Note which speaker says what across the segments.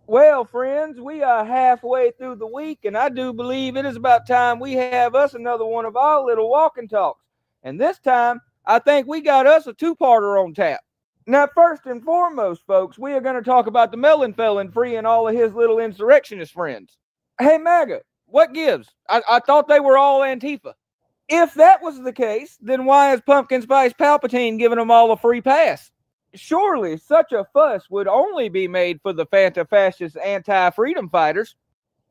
Speaker 1: Well, friends, we are halfway through the week, and I do believe it is about time we have us another one of our little walking talks. And this time, I think we got us a two-parter on tap. Now, first and foremost, folks, we are going to talk about the melon felon freeing all of his little insurrectionist friends. Hey, MAGA, what gives? I thought they were all Antifa. If that was the case, then why is Pumpkin Spice Palpatine giving them all a free pass? Surely such a fuss would only be made for the Fanta fascist anti-freedom fighters.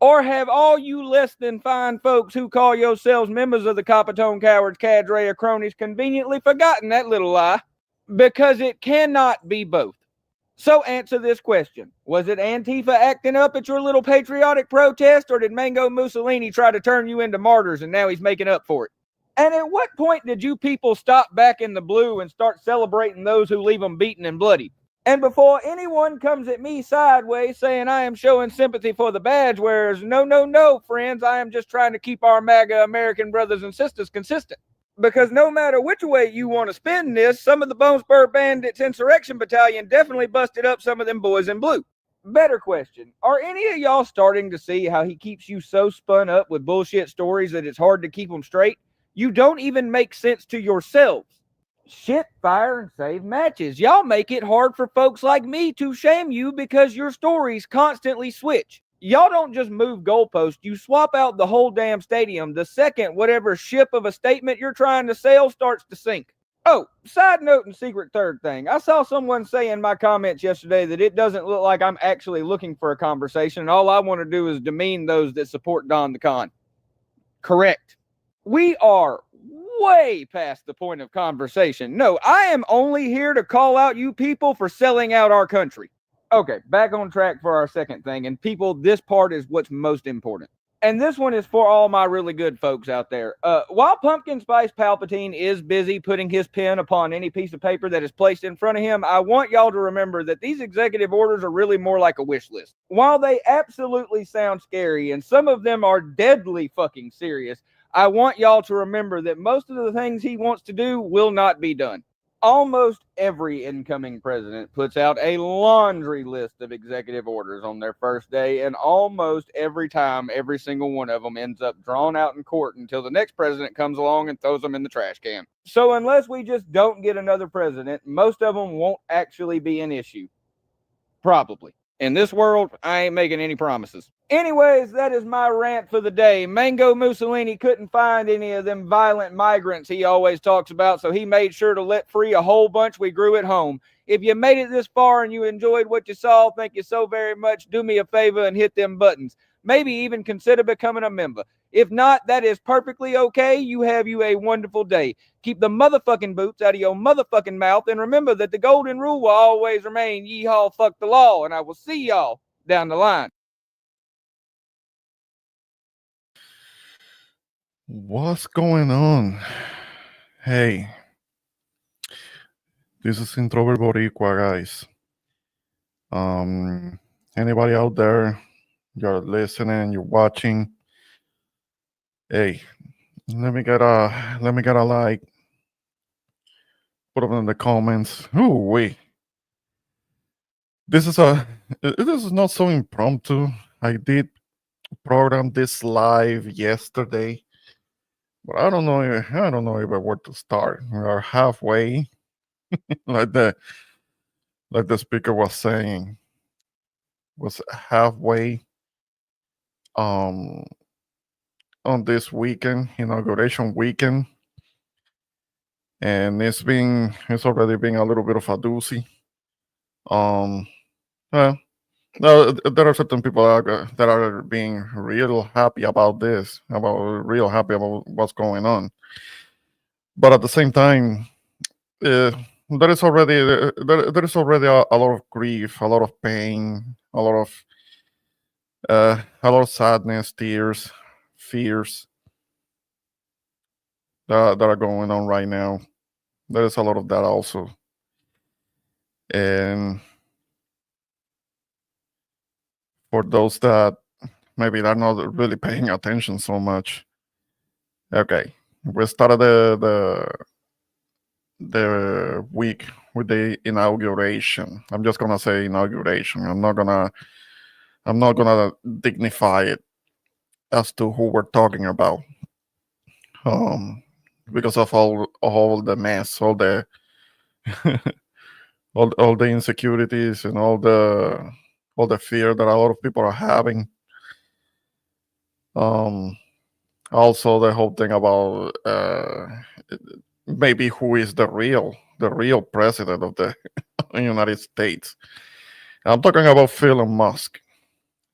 Speaker 1: Or have all you less than fine folks who call yourselves members of the Coppertone Cowards cadre or cronies conveniently forgotten that little lie? Because it cannot be both. So answer this question. Was it Antifa acting up at your little patriotic protest, or did Mango Mussolini try to turn you into martyrs and now he's making up for it? And at what point did you people stop back in the blue and start celebrating those who leave them beaten and bloody? And before anyone comes at me sideways saying I am showing sympathy for the badge wearers, no, no, no, friends, I am just trying to keep our MAGA American brothers and sisters consistent. Because no matter which way you want to spin this, some of the Bone Spur Bandits Insurrection Battalion definitely busted up some of them boys in blue. Better question, are any of y'all starting to see how he keeps you so spun up with bullshit stories that it's hard to keep them straight? You don't even make sense to yourselves. Shit, fire, and save matches. Y'all make it hard for folks like me to shame you because your stories constantly switch. Y'all don't just move goalposts, you swap out the whole damn stadium the second whatever ship of a statement you're trying to sail starts to sink. Oh, side note and secret third thing. I saw someone say in my comments yesterday that it doesn't look like I'm actually looking for a conversation and all I want to do is demean those that support Don the Con. Correct. We are way past the point of conversation. No, I am only here to call out you people for selling out our country. Okay, back on track for our second thing. And people, this part is what's most important. And this one is for all my really good folks out there. While Pumpkin Spice Palpatine is busy putting his pen upon any piece of paper that is placed in front of him, I want y'all to remember that these executive orders are really more like a wish list. While they absolutely sound scary, and some of them are deadly fucking serious, I want y'all to remember that most of the things he wants to do will not be done. Almost every incoming president puts out a laundry list of executive orders on their first day, and almost every time, every single one of them ends up drawn out in court until the next president comes along and throws them in the trash can. So unless we just don't get another president, most of them won't actually be an issue. Probably. In this world, I ain't making any promises. Anyways, that is my rant for the day. Mango Mussolini couldn't find any of them violent migrants he always talks about, so he made sure to let free a whole bunch we grew at home. If you made it this far and you enjoyed what you saw, thank you so very much. Do me a favor and hit them buttons. Maybe even consider becoming a member. If not, that is perfectly okay. You have you a wonderful day. Keep the motherfucking boots out of your motherfucking mouth, and remember that the golden rule will always remain, yeehaw, fuck the law, and I will see y'all down the line.
Speaker 2: What's going on? Hey, this is Introvert Boricua, guys. Anybody out there, you're listening, you're watching. Hey, let me get a like. Put it in the comments. Ooh, wait. This is not so impromptu. I did program this live yesterday, but I don't know even where to start. We are halfway, like the speaker was saying, was halfway on this weekend, inauguration weekend, and it's already been a little bit of a doozy. Well, no, there are certain people that are being real happy about this, real happy about what's going on. But at the same time, there is already a lot of grief, a lot of pain, a lot of sadness, tears, fears that are going on right now. There is a lot of that also, and for those that maybe they're not really paying attention so much. Okay, we started the week with the inauguration. I'm just gonna say inauguration. I'm not gonna I'm not gonna dignify it as to who we're talking about, um, because of all the mess, all the insecurities and all the fear that a lot of people are having. Um, Also, the whole thing about maybe who is the real president of the United States. I'm talking about Elon Musk.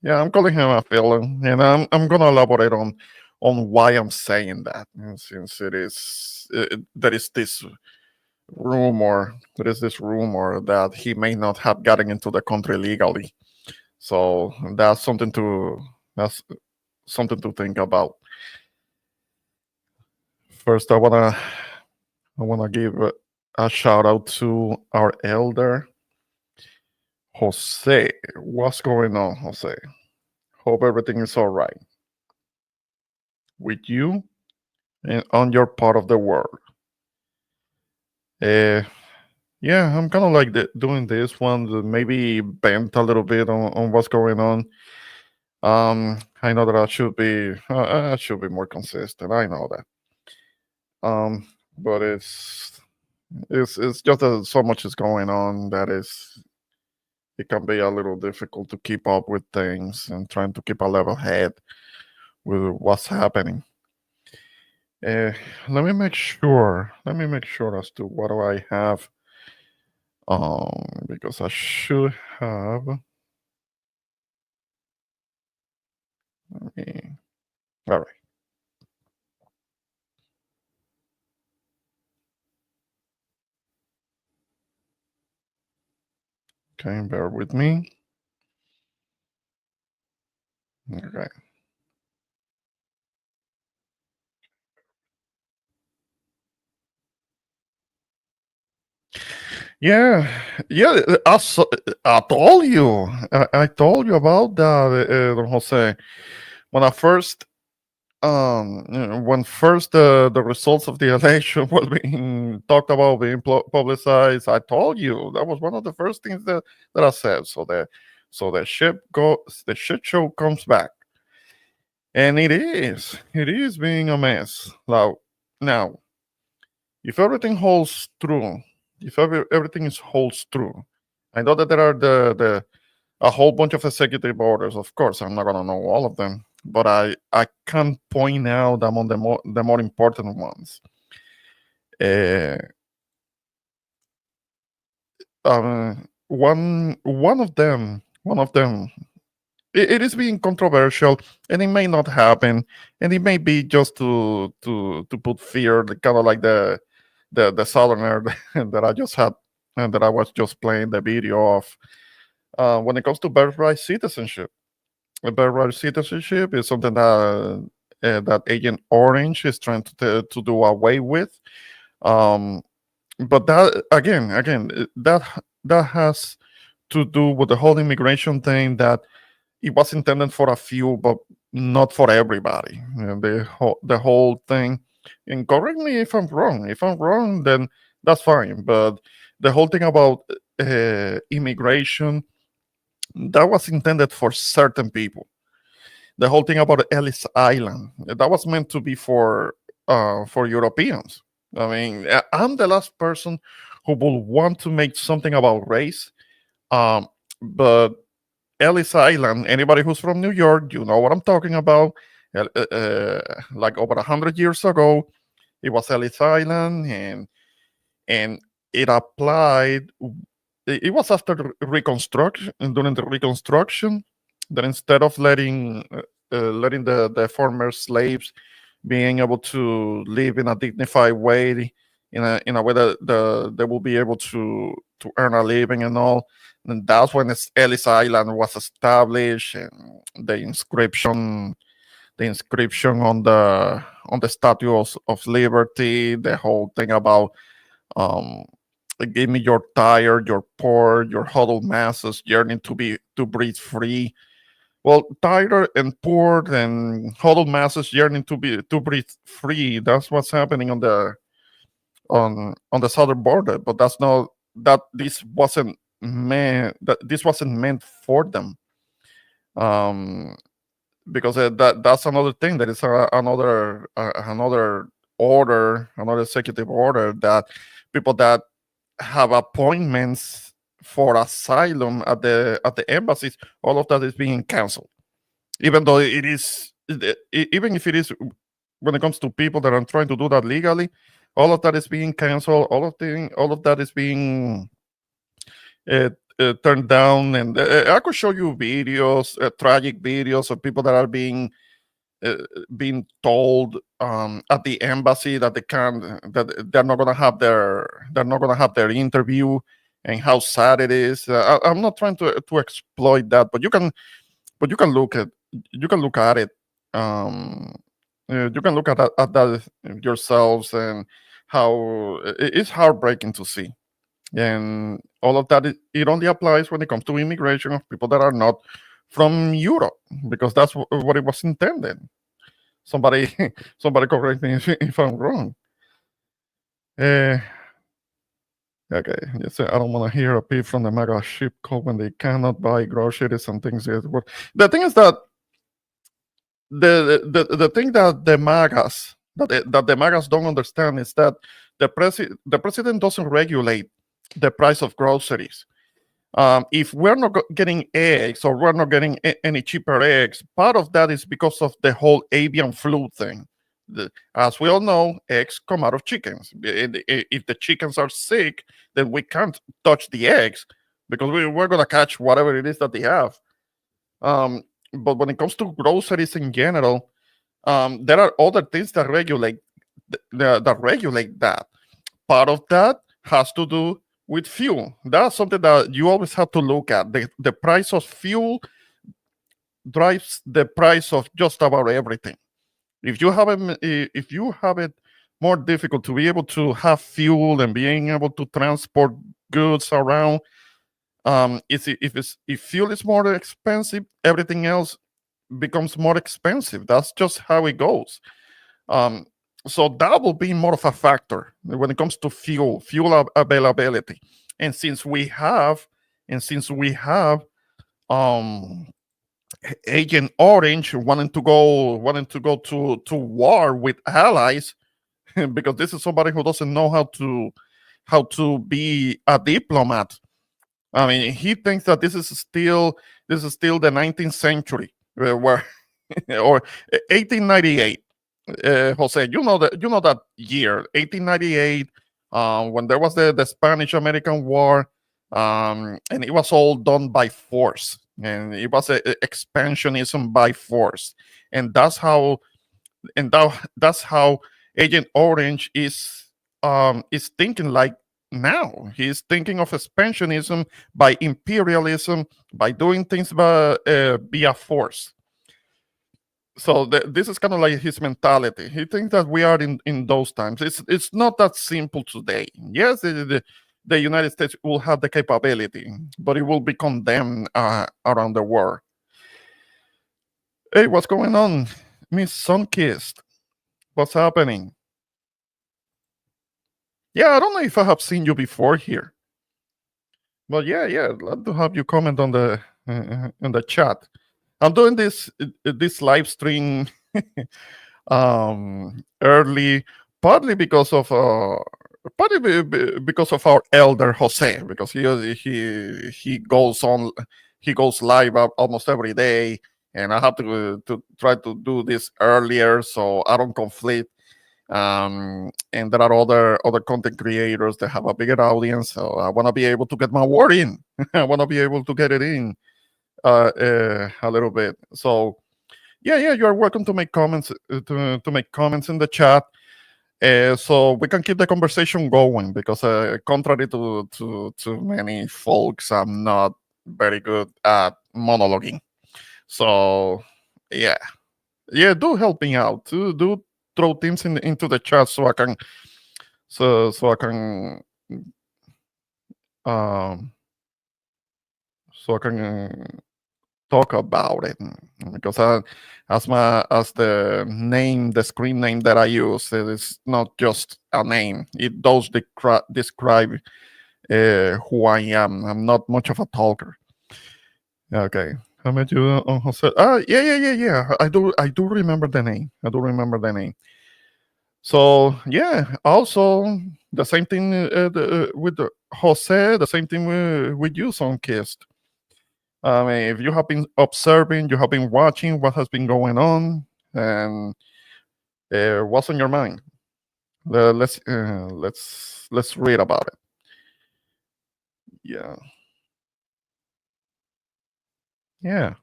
Speaker 2: Yeah, I'm calling him a villain, and I'm gonna elaborate on why I'm saying that. Since there is this rumor that he may not have gotten into the country legally. So that's something to think about. First, I wanna give a shout out to our elder Jose. What's going on, Jose? Hope everything is all right with you and on your part of the world. Uh, yeah, I'm kind of like doing this one, to maybe bent a little bit on what's going on. I know that I should be more consistent. I know that. But it's just that so much is going on that it can be a little difficult to keep up with things and trying to keep a level head with what's happening. Uh, Let me make sure. Let me make sure as to what do I have. Because I should have. Let me, all right. Okay, bear with me. Okay. Yeah, yeah. I told you. I told you about that, Don Jose. When I first when first the results of the election were being talked about, being publicized, I told you that was one of the first things that I said. So the shit show comes back, and it is being a mess. Now, if everything holds true, if everything is holds true, I know that there are the a whole bunch of executive orders. Of course, I'm not gonna know all of them, but I can point out among the more important ones. Uh, one of them, it is being controversial, and it may not happen, and it may be just to put fear, kind of like the southerner that I just had and that I was just playing the video of. When it comes to birthright citizenship. Birthright citizenship is something that Agent Orange is trying to do away with. Um, but that that has to do with the whole immigration thing, that it was intended for a few, but not for everybody. The whole thing. And correct me if I'm wrong. If I'm wrong, then that's fine. But the whole thing about immigration, that was intended for certain people. The whole thing about Ellis Island, that was meant to be for Europeans. I mean, I'm the last person who will want to make something about race. Um, but Ellis Island, anybody who's from New York, you know what I'm talking about. Like over 100 years ago, it was Ellis Island, and it applied. It was after Reconstruction, during the Reconstruction, that instead of letting the former slaves being able to live in a dignified way, in a way that they will be able to earn a living and all. And that's when Ellis Island was established, and the inscription on the Statue of Liberty, the whole thing about um, give me your tired, your poor, your huddled masses yearning to breathe free. Well, tired and poor and huddled masses yearning to breathe free. That's what's happening on the southern border. But that's not that this wasn't meant for them. um, because that's another thing. That is another order, another executive order that people that have appointments for asylum at the embassies, all of that is being canceled. Even though it is, even if it is, when it comes to people that are trying to do that legally, all of that is being canceled. All of that is being uh, turned down. And I could show you videos, tragic videos of people that are uh, being told at the embassy that that they're not gonna have their interview, and how sad it is. I'm not trying to exploit that, but you can look at it. Um, you can look at that yourselves, and how it's heartbreaking to see. And all of that, it only applies when it comes to immigration of people that are not from Europe, because that's what it was intended. Somebody, somebody correct me if I'm wrong. Uh, okay, yes, I don't want to hear a peep from the mega ship call when they cannot buy groceries and things. The thing is that the thing that that the magas don't understand is that the president doesn't regulate the price of groceries. If we're not getting eggs, or we're not getting any cheaper eggs, part of that is because of the whole avian flu thing. As we all know, eggs come out of chickens. If the chickens are sick, then we can't touch the eggs, because we're going to catch whatever it is that they have. Um, but when it comes to groceries in general, there are other things that that regulate that. Part of that has to do with fuel. That's something that you always have to look at. The price of fuel drives the price of just about everything. If you have it more difficult to be able to have fuel and being able to transport goods around, if fuel is more expensive, everything else becomes more expensive. That's just how it goes. Um, so that will be more of a factor when it comes to availability. And since we have um, Agent Orange wanting to go to war with allies, because this is somebody who doesn't know how to be a diplomat. I mean, he thinks that this is still the 19th century, where or 1898. Jose, you know that year, 1898, when there was the Spanish-American War, and it was all done by force, and it was expansionism by force, and that's how Agent Orange is thinking like now. He's thinking of expansionism by imperialism, by doing things via force. So this is kind of like his mentality. He thinks that we are in those times. It's not that simple today. Yes, the United States will have the capability, but it will be condemned around the world. Hey, what's going on, Miss Sunkist? What's happening? Yeah, I don't know if I have seen you before here, but yeah, I'd love to have you comment on the in the chat. I'm doing this live stream early, partly because of because of our elder Jose, because he goes on, he goes live almost every day, and I have to try to do this earlier so I don't conflict. And there are other content creators that have a bigger audience, so I want to be able to get my word in. I want to be able to get it in a little bit. So yeah, you are welcome to make comments to make comments in the chat, so we can keep the conversation going. Because contrary to many folks, I'm not very good at monologuing. So yeah, do help me out. Do throw things into the chat so I can so I can um so I can talk about it, because as the screen name that I use, it is not just a name. It does describe who I am. I'm not much of a talker. Okay, I met you on Jose. Ah, yeah, yeah, yeah, yeah. I do remember the name. I do remember the name. So yeah, also the same thing with Jose. The same thing with you, Sunkist. I mean, if you have been observing, you have been watching what has been going on, and what's on your mind? Let's read about it. Yeah, yeah.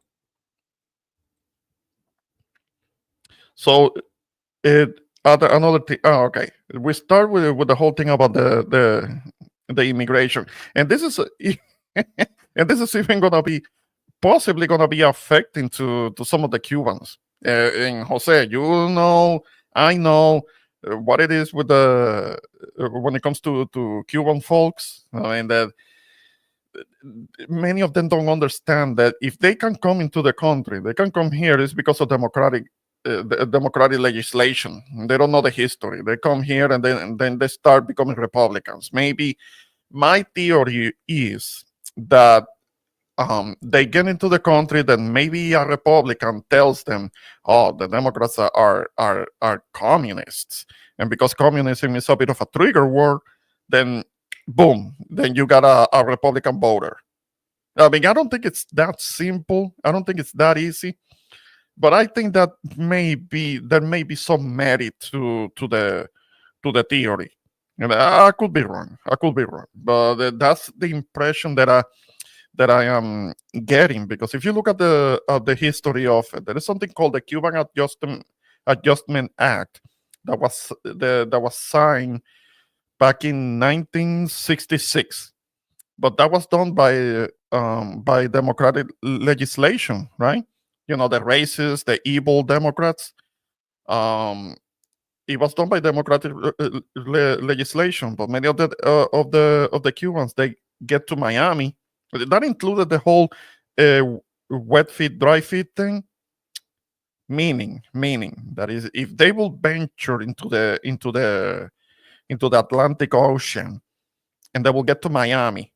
Speaker 2: So it another thing. Oh, okay. We start with the whole thing about the immigration, and this is and this is even gonna be possibly gonna be affecting to some of the Cubans. And Jose, you know, I know what it is with the when it comes to Cuban folks. I mean that many of them don't understand that if they can come into the country, they can come here is because of democratic legislation. They don't know the history. They come here and then they start becoming Republicans. Maybe my theory is that they get into the country, then maybe a Republican tells them, "Oh, the Democrats are communists," and because communism is a bit of a trigger word, then boom, then you got a Republican voter. I mean, I don't think it's that simple. I don't think it's that easy. But I think that there may be some merit to the theory. And I could be wrong. I could be wrong. But that's the impression that I am getting, because if you look at the history of it, there is something called the Cuban Adjustment Act that was signed back in 1966, but that was done by democratic legislation, right? You know, the racist, the evil Democrats. Um, it was done by democratic legislation, but many of the Cubans, they get to Miami. That included the whole uh, wet feet, dry feet thing. Meaning that is, if they will venture into the Atlantic Ocean and they will get to Miami,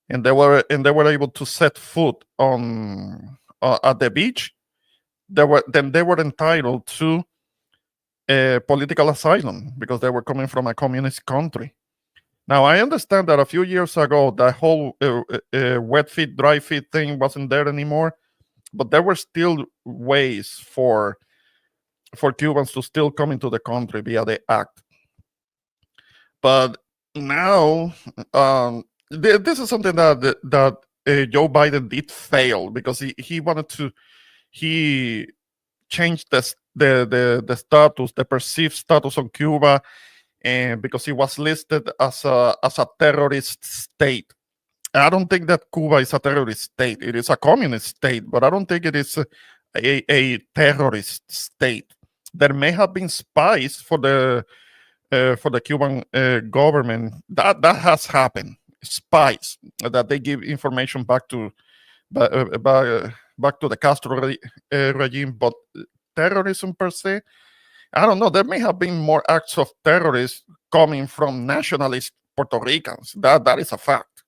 Speaker 2: and they were able to set foot on at the beach, they were entitled to political asylum because they were coming from a communist country. Now I understand that a few years ago the whole wet feet, dry feet thing wasn't there anymore, but there were still ways for Cubans to still come into the country via the act. But now, this is something that Joe Biden did fail, because he wanted to he changed the status, the perceived status on Cuba, and because it was listed as a terrorist state. I don't think that Cuba is a terrorist state. It is a communist state, but I don't think it is a terrorist state. There may have been spies for the Cuban government. That has happened. Spies that they give information back to the Castro regime, but terrorism per se, I don't know. There may have been more acts of terrorism coming from nationalist Puerto Ricans. That is a fact.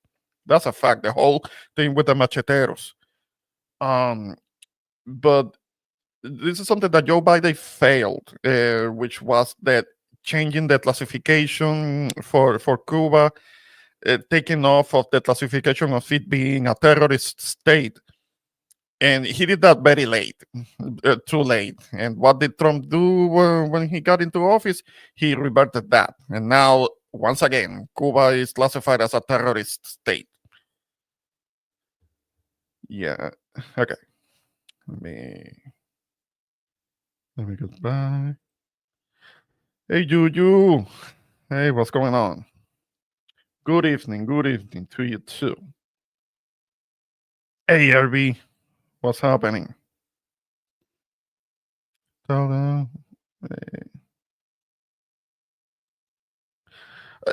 Speaker 2: That's a fact. The whole thing with the macheteros. Um, but this is something that Joe Biden failed, which was that changing the classification for Cuba, taking off of the classification of it being a terrorist state. And he did that very late, too late. And what did Trump do when he got into office? He reverted that. And now, once again, Cuba is classified as a terrorist state. Yeah. Okay. Let me get back. Hey, Juju. Hey, what's going on? Good evening. Good evening to you too. Hey, RB. What's happening? Ta-da.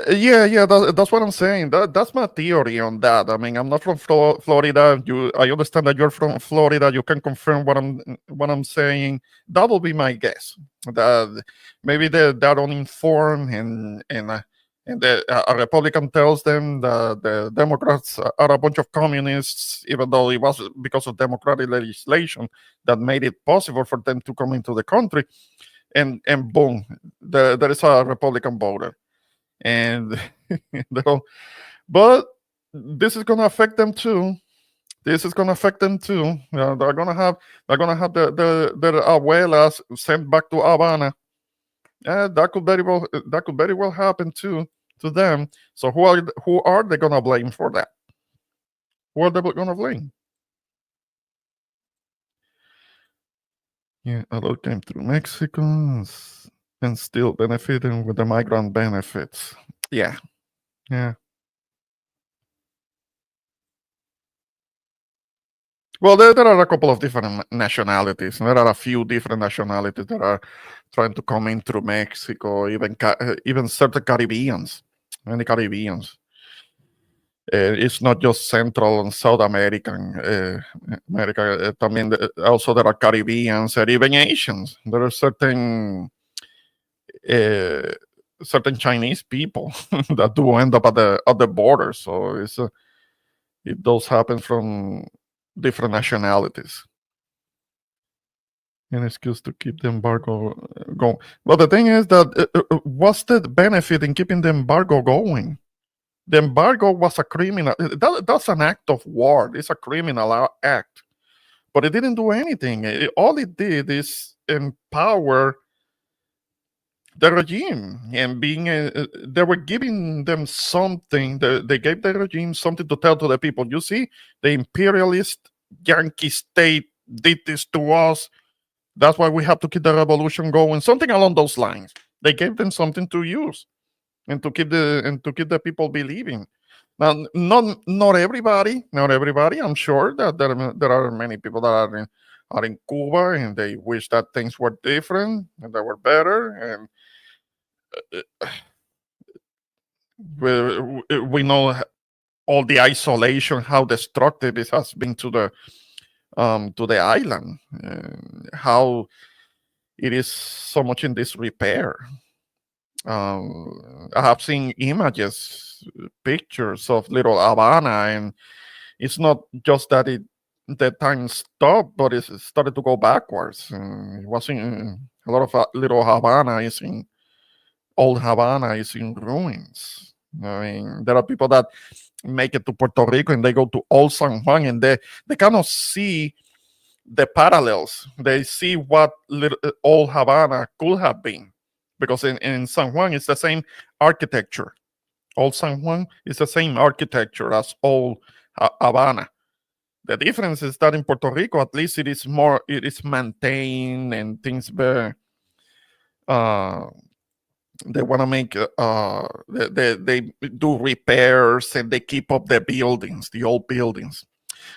Speaker 2: Yeah, that's what I'm saying. That's my theory on that. I mean, I'm not from Florida. I understand that you're from Florida. You can confirm what I'm saying. That will be my guess. That maybe they're uninformed, and and a Republican tells them that the Democrats are a bunch of communists, even though it was because of democratic legislation that made it possible for them to come into the country, and boom, there is a Republican voter, and but this is going to affect them too. This is going to affect them too. They're gonna have their abuelas sent back to Havana. That could very well happen too to them. So who are they gonna blame for that? Who are they gonna blame? Yeah, a lot came through Mexico and still benefiting with the migrant benefits. Yeah, yeah. Well, there are a couple of different nationalities. There are a few different nationalities that are trying to come in through Mexico, even certain Caribbeans, many Caribbeans. It's not just Central and South American America. También also there are Caribbeans and even Asians. There are uh, certain Chinese people that do end up at the border. So it does happen from different nationalities. An excuse to keep the embargo going. Well, the thing is that what's the benefit in keeping the embargo going? The embargo was a criminal. That's an act of war. It's a criminal act, but it didn't do anything. All it did is empower the regime, and they were giving them something. They gave the regime something to tell to the people. You see, the imperialist Yankee state did this to us. That's why we have to keep the revolution going. Something along those lines. They gave them something to use and to keep the people believing. Now, not everybody. I'm sure that there are many people that are in Cuba and they wish that things were different and they were better. And we know all the isolation, how destructive it has been to the island, how it is so much in disrepair. I have seen images, pictures of little Havana, and it's not just that the time stopped, but it started to go backwards. It was in a lot of little Havana is in old Havana is in ruins. I mean, there are people that make it to Puerto Rico and they go to Old San Juan and they cannot see the parallels. They see what old Havana could have been, because in San Juan it's the same architecture. Old San Juan is the same architecture as old Havana. The difference is that in Puerto Rico, at least it is maintained and things better. They want to make they do repairs and they keep up the buildings, the old buildings.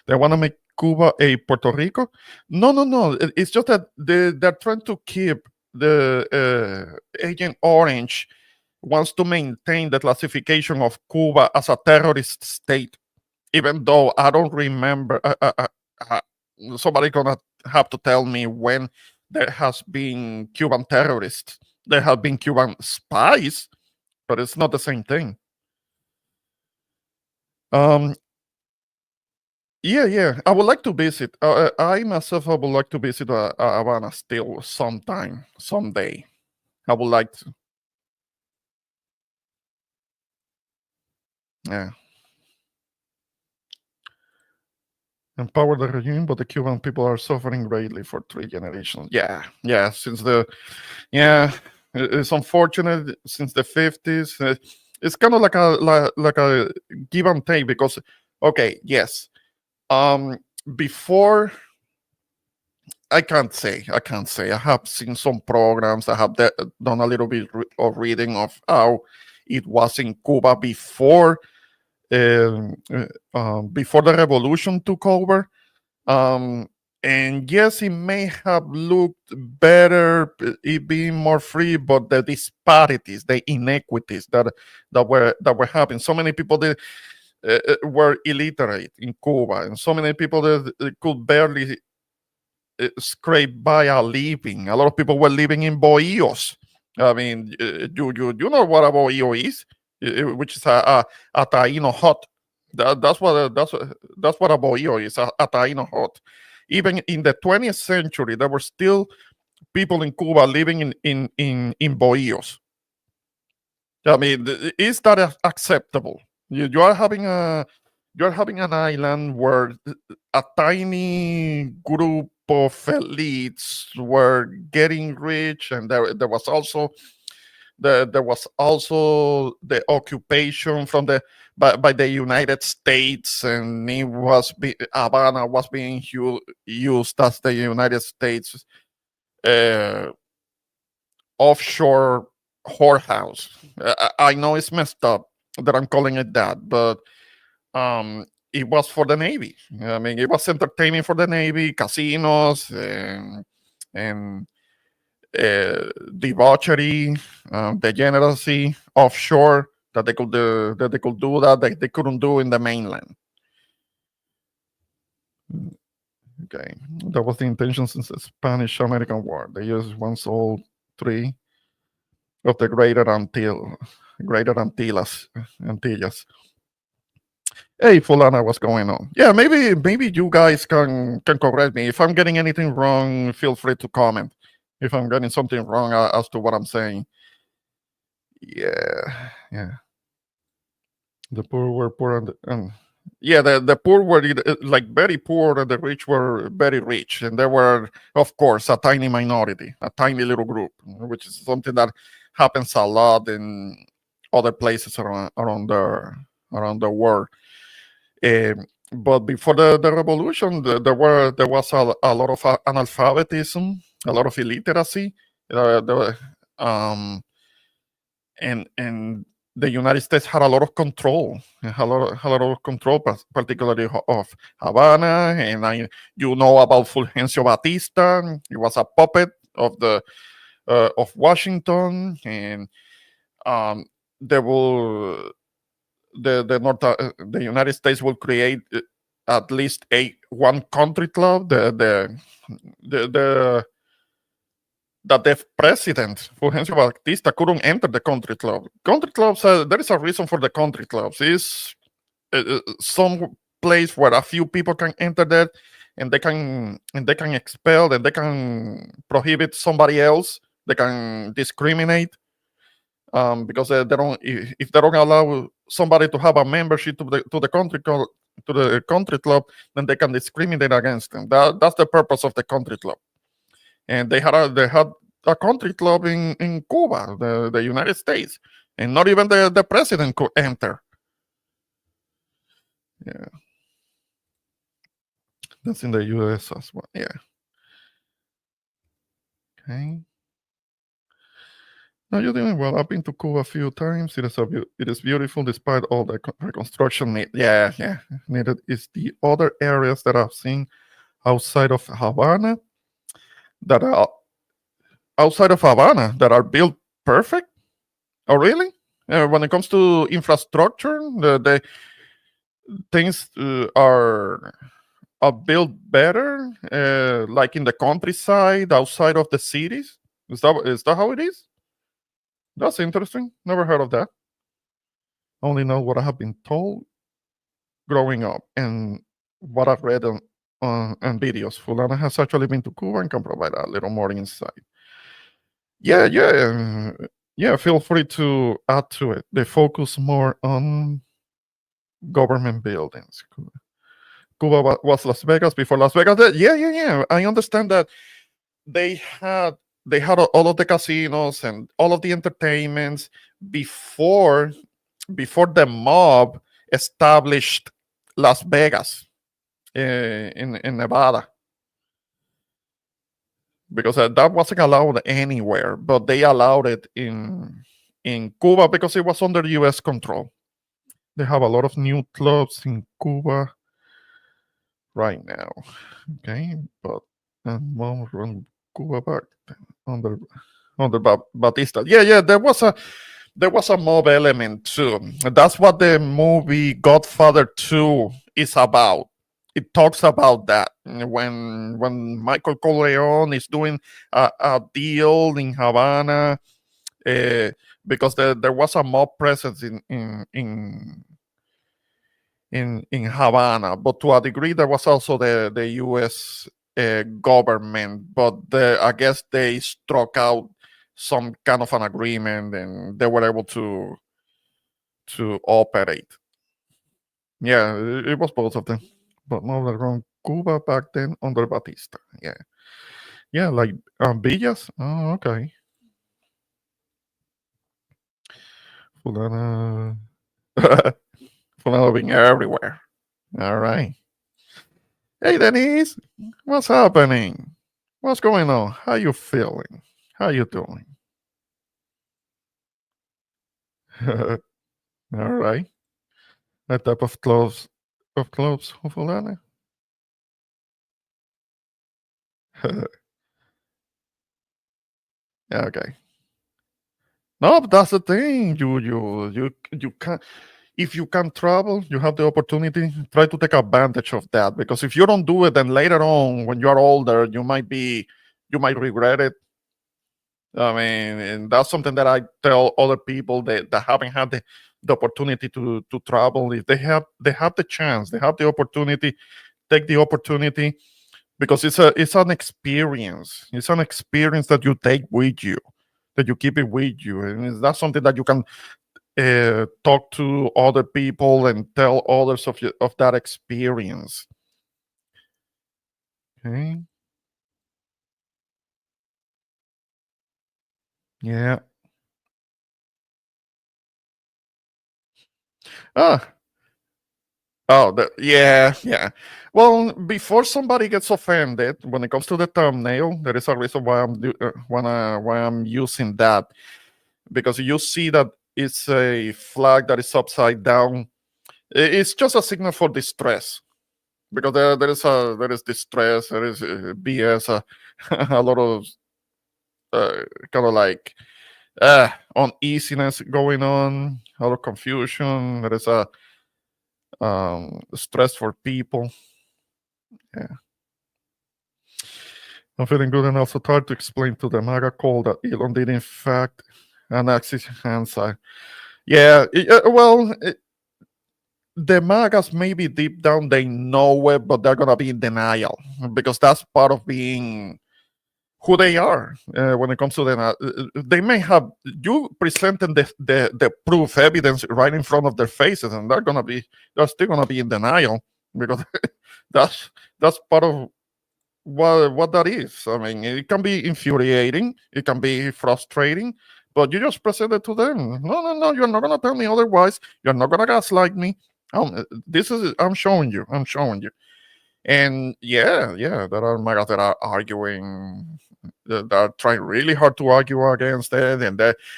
Speaker 2: They want to make Cuba a Puerto Rico. No. It's just that they're trying to keep the Agent Orange wants to maintain the classification of Cuba as a terrorist state, even though I don't remember. Somebody gonna have to tell me when there has been Cuban terrorists. There have been Cuban spies, but it's not the same thing. Yeah. I would like to visit. I myself, I would like to visit Havana still someday. I would like to. Yeah. Empower the regime, but the Cuban people are suffering greatly for 3 generations. Yeah. It's unfortunate since the 50s. It's kind of like a give and take, because okay, yes. Before, I can't say. I have seen some programs. I have done a little bit of reading of how it was in Cuba before the revolution took over. And yes, it may have looked better, it being more free, but the disparities, the inequities that were happening. So many people were illiterate in Cuba, and so many people that could barely scrape by a living. A lot of people were living in bohíos. I mean, you know what a bohío is? which is a Taino hut. That's what a bohio is, a Taino hut. Even in the 20th century, there were still people in Cuba living in bohíos. I mean, is that acceptable? You are having an island where a tiny group of elites were getting rich, and there was also the occupation from by the United States, and Havana was being used as the United States uh, offshore whorehouse. I know it's messed up that I'm calling it that, but it was for the Navy. I mean, it was entertainment for the Navy, casinos, and debauchery, degeneracy offshore that they could do that they couldn't do in the mainland. Okay, that was the intention since the Spanish-American War. They used once all three of the Greater Antillas. Hey, Fulana, what's going on? Yeah, maybe you guys can correct me if I'm getting anything wrong. Feel free to comment if I'm getting something wrong as to what I'm saying. Yeah. The poor were poor, and yeah, the poor were like very poor, and the rich were very rich, and there were, of course, a tiny minority, a tiny little group, which is something that happens a lot in other places around the world. But before the revolution, there was a lot of analphabetism, a lot of illiteracy, and the United States had a lot of control, particularly of Havana. And you know about Fulgencio Batista. He was a puppet of of Washington, and there will the United States will create at least one country club. That the president, Fulgencio Batista, couldn't enter the country club. Country clubs, there is a reason for the country clubs. It's some place where a few people can enter that, and they can expel, and they can prohibit somebody else. They can discriminate. Because they don't, if they don't allow somebody to have a membership to the country club, then they can discriminate against them. That's the purpose of the country club. And they had a country club in Cuba, the United States, and not even the president could enter. Yeah, that's in the U.S. as well. Yeah. Okay. No, you're doing well. I've been to Cuba a few times. It is beautiful despite all the reconstruction need. Yeah. Needed is the other areas that I've seen outside of Havana that are built perfect. Oh, really? When it comes to infrastructure, the things are built better, like in the countryside, outside of the cities. Is that how it is? That's interesting. Never heard of that. Only know what I have been told growing up and what I've read on videos. Fulana has actually been to Cuba and can provide a little more insight. Yeah. Feel free to add to it. They focus more on government buildings. Cuba was Las Vegas before Las Vegas. Yeah. I understand that they had all of the casinos and all of the entertainments before the mob established Las Vegas in Nevada, because that wasn't allowed anywhere, but they allowed it in Cuba because it was under U.S. control. They have a lot of new clubs in Cuba right now. Okay, but mom run Cuba back under Batista. Yeah. There was a mob element too. That's what the movie Godfather 2 is about. It talks about that when Michael Corleone is doing a deal in Havana. uh, because there was a mob presence in Havana, but to a degree there was also the U.S. Government, but I guess they struck out some kind of an agreement, and they were able to operate. Yeah, it was both of them, but more around Cuba back then under Batista. Yeah, yeah, like Villas. Oh, okay. Fulana, Fulana being everywhere. All right. Hey, Denise, what's happening? What's going on? How you feeling? How you doing? All right. That type of clothes, Fulana. Yeah, okay. No, but that's the thing. You can, if you can travel, you have the opportunity. Try to take advantage of that, because if you don't do it, then later on, when you are older, you might regret it. I mean, and that's something that I tell other people that haven't had the opportunity to travel. If they have the chance, they have the opportunity, take the opportunity, because it's an experience. It's an experience that you take with you, that you keep it with you, and it's not something that you can talk to other people and tell others of that experience. Okay. Yeah. Ah. Oh, yeah, yeah. Well, before somebody gets offended, when it comes to the thumbnail, there is a reason why why I'm using that, because you see that it's a flag that is upside down. It's just a signal for distress, because there is distress, there is BS, a lot of kind of like uneasiness going on, a lot of confusion. There is a stress for people. Yeah. I'm feeling good enough to try to explain to the MAGA call that Elon did in fact annex his handside. Yeah, the MAGAs maybe deep down they know it, but they're gonna be in denial, because that's part of being who they are when it comes to they may have you presenting the proof evidence right in front of their faces, and they're still gonna be in denial, because that's that's part of what that is. I mean, it can be infuriating, it can be frustrating, but you just present it to them. No, no, no, you're not gonna tell me otherwise. You're not gonna gaslight me. This is I'm showing you. I'm showing you. And yeah, yeah, there are MAGAs that are arguing, that are trying really hard to argue against it,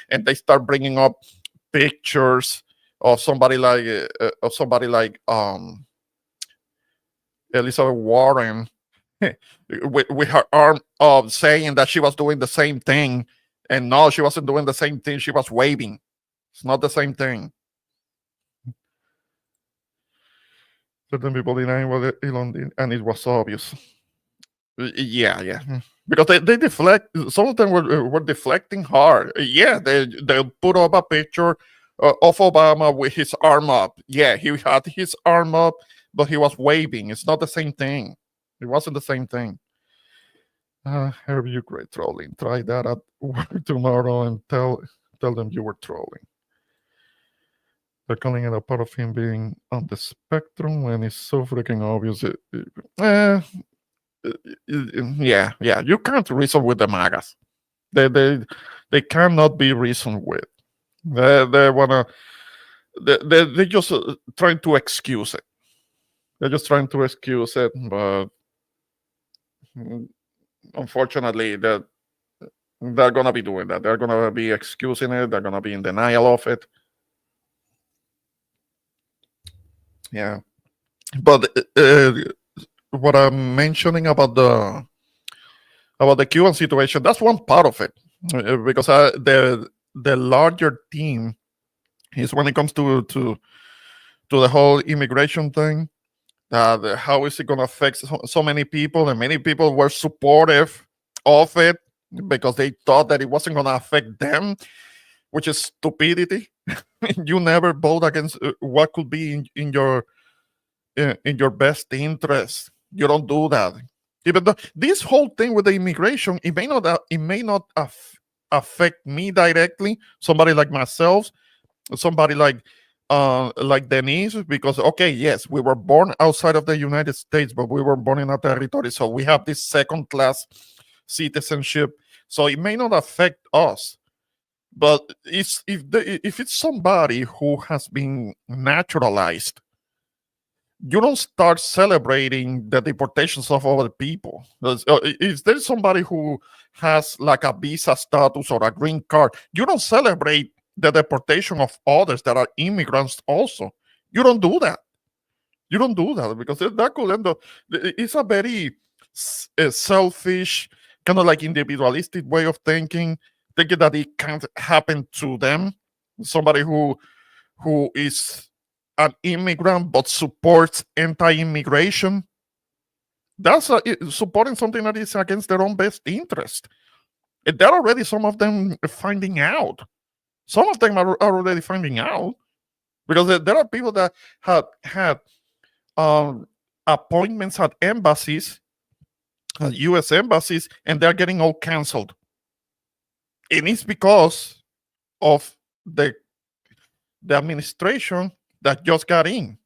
Speaker 2: and they start bringing up pictures of somebody like Elizabeth Warren with her arm up, saying that she was doing the same thing, and no, she wasn't doing the same thing. She was waving. It's not the same thing. Certain people denying what Elon did, and it was obvious. Yeah, yeah. Because they deflect. Some of them were deflecting hard. Yeah, they put up a picture of Obama with his arm up. Yeah, he had his arm up, but he was waving. It's not the same thing. It wasn't the same thing. Herb, you great trolling. Try that at work tomorrow and tell them you were trolling. They're calling it a part of him being on the spectrum when it's so freaking obvious. Yeah, yeah. You can't reason with the MAGAs. They cannot be reasoned with. They wanna they just trying to excuse it. They're just trying to excuse it, but unfortunately, they're gonna be doing that. They're gonna be excusing it. They're gonna be in denial of it. Yeah, but what I'm mentioning about the Cuban situation, that's one part of it, because the larger theme is when it comes to the whole immigration thing. How is it going to affect so many people? And many people were supportive of it because they thought that it wasn't going to affect them. which is stupidity. You never vote against what could be in your best interest. You don't do that. Even though this whole thing with the immigration, it may not affect me directly. Somebody like myself, somebody like Denise, because okay, yes, we were born outside of the United States, but we were born in a territory, so we have this second class citizenship. So it may not affect us, but if it's somebody who has been naturalized, you don't start celebrating the deportations of other people. If there's somebody who has like a visa status or a green card, you don't celebrate the deportation of others that are immigrants also. You don't do that. You don't do that because that could end up, it's a very selfish, kind of like individualistic way of thinking that it can't happen to them. Somebody who is an immigrant but supports anti-immigration, that's supporting something that is against their own best interest. And there are already some of them finding out. Some of them are already finding out because there are people that have had appointments at embassies, at U.S. embassies, and they're getting all canceled. And it's because of the administration that just got in.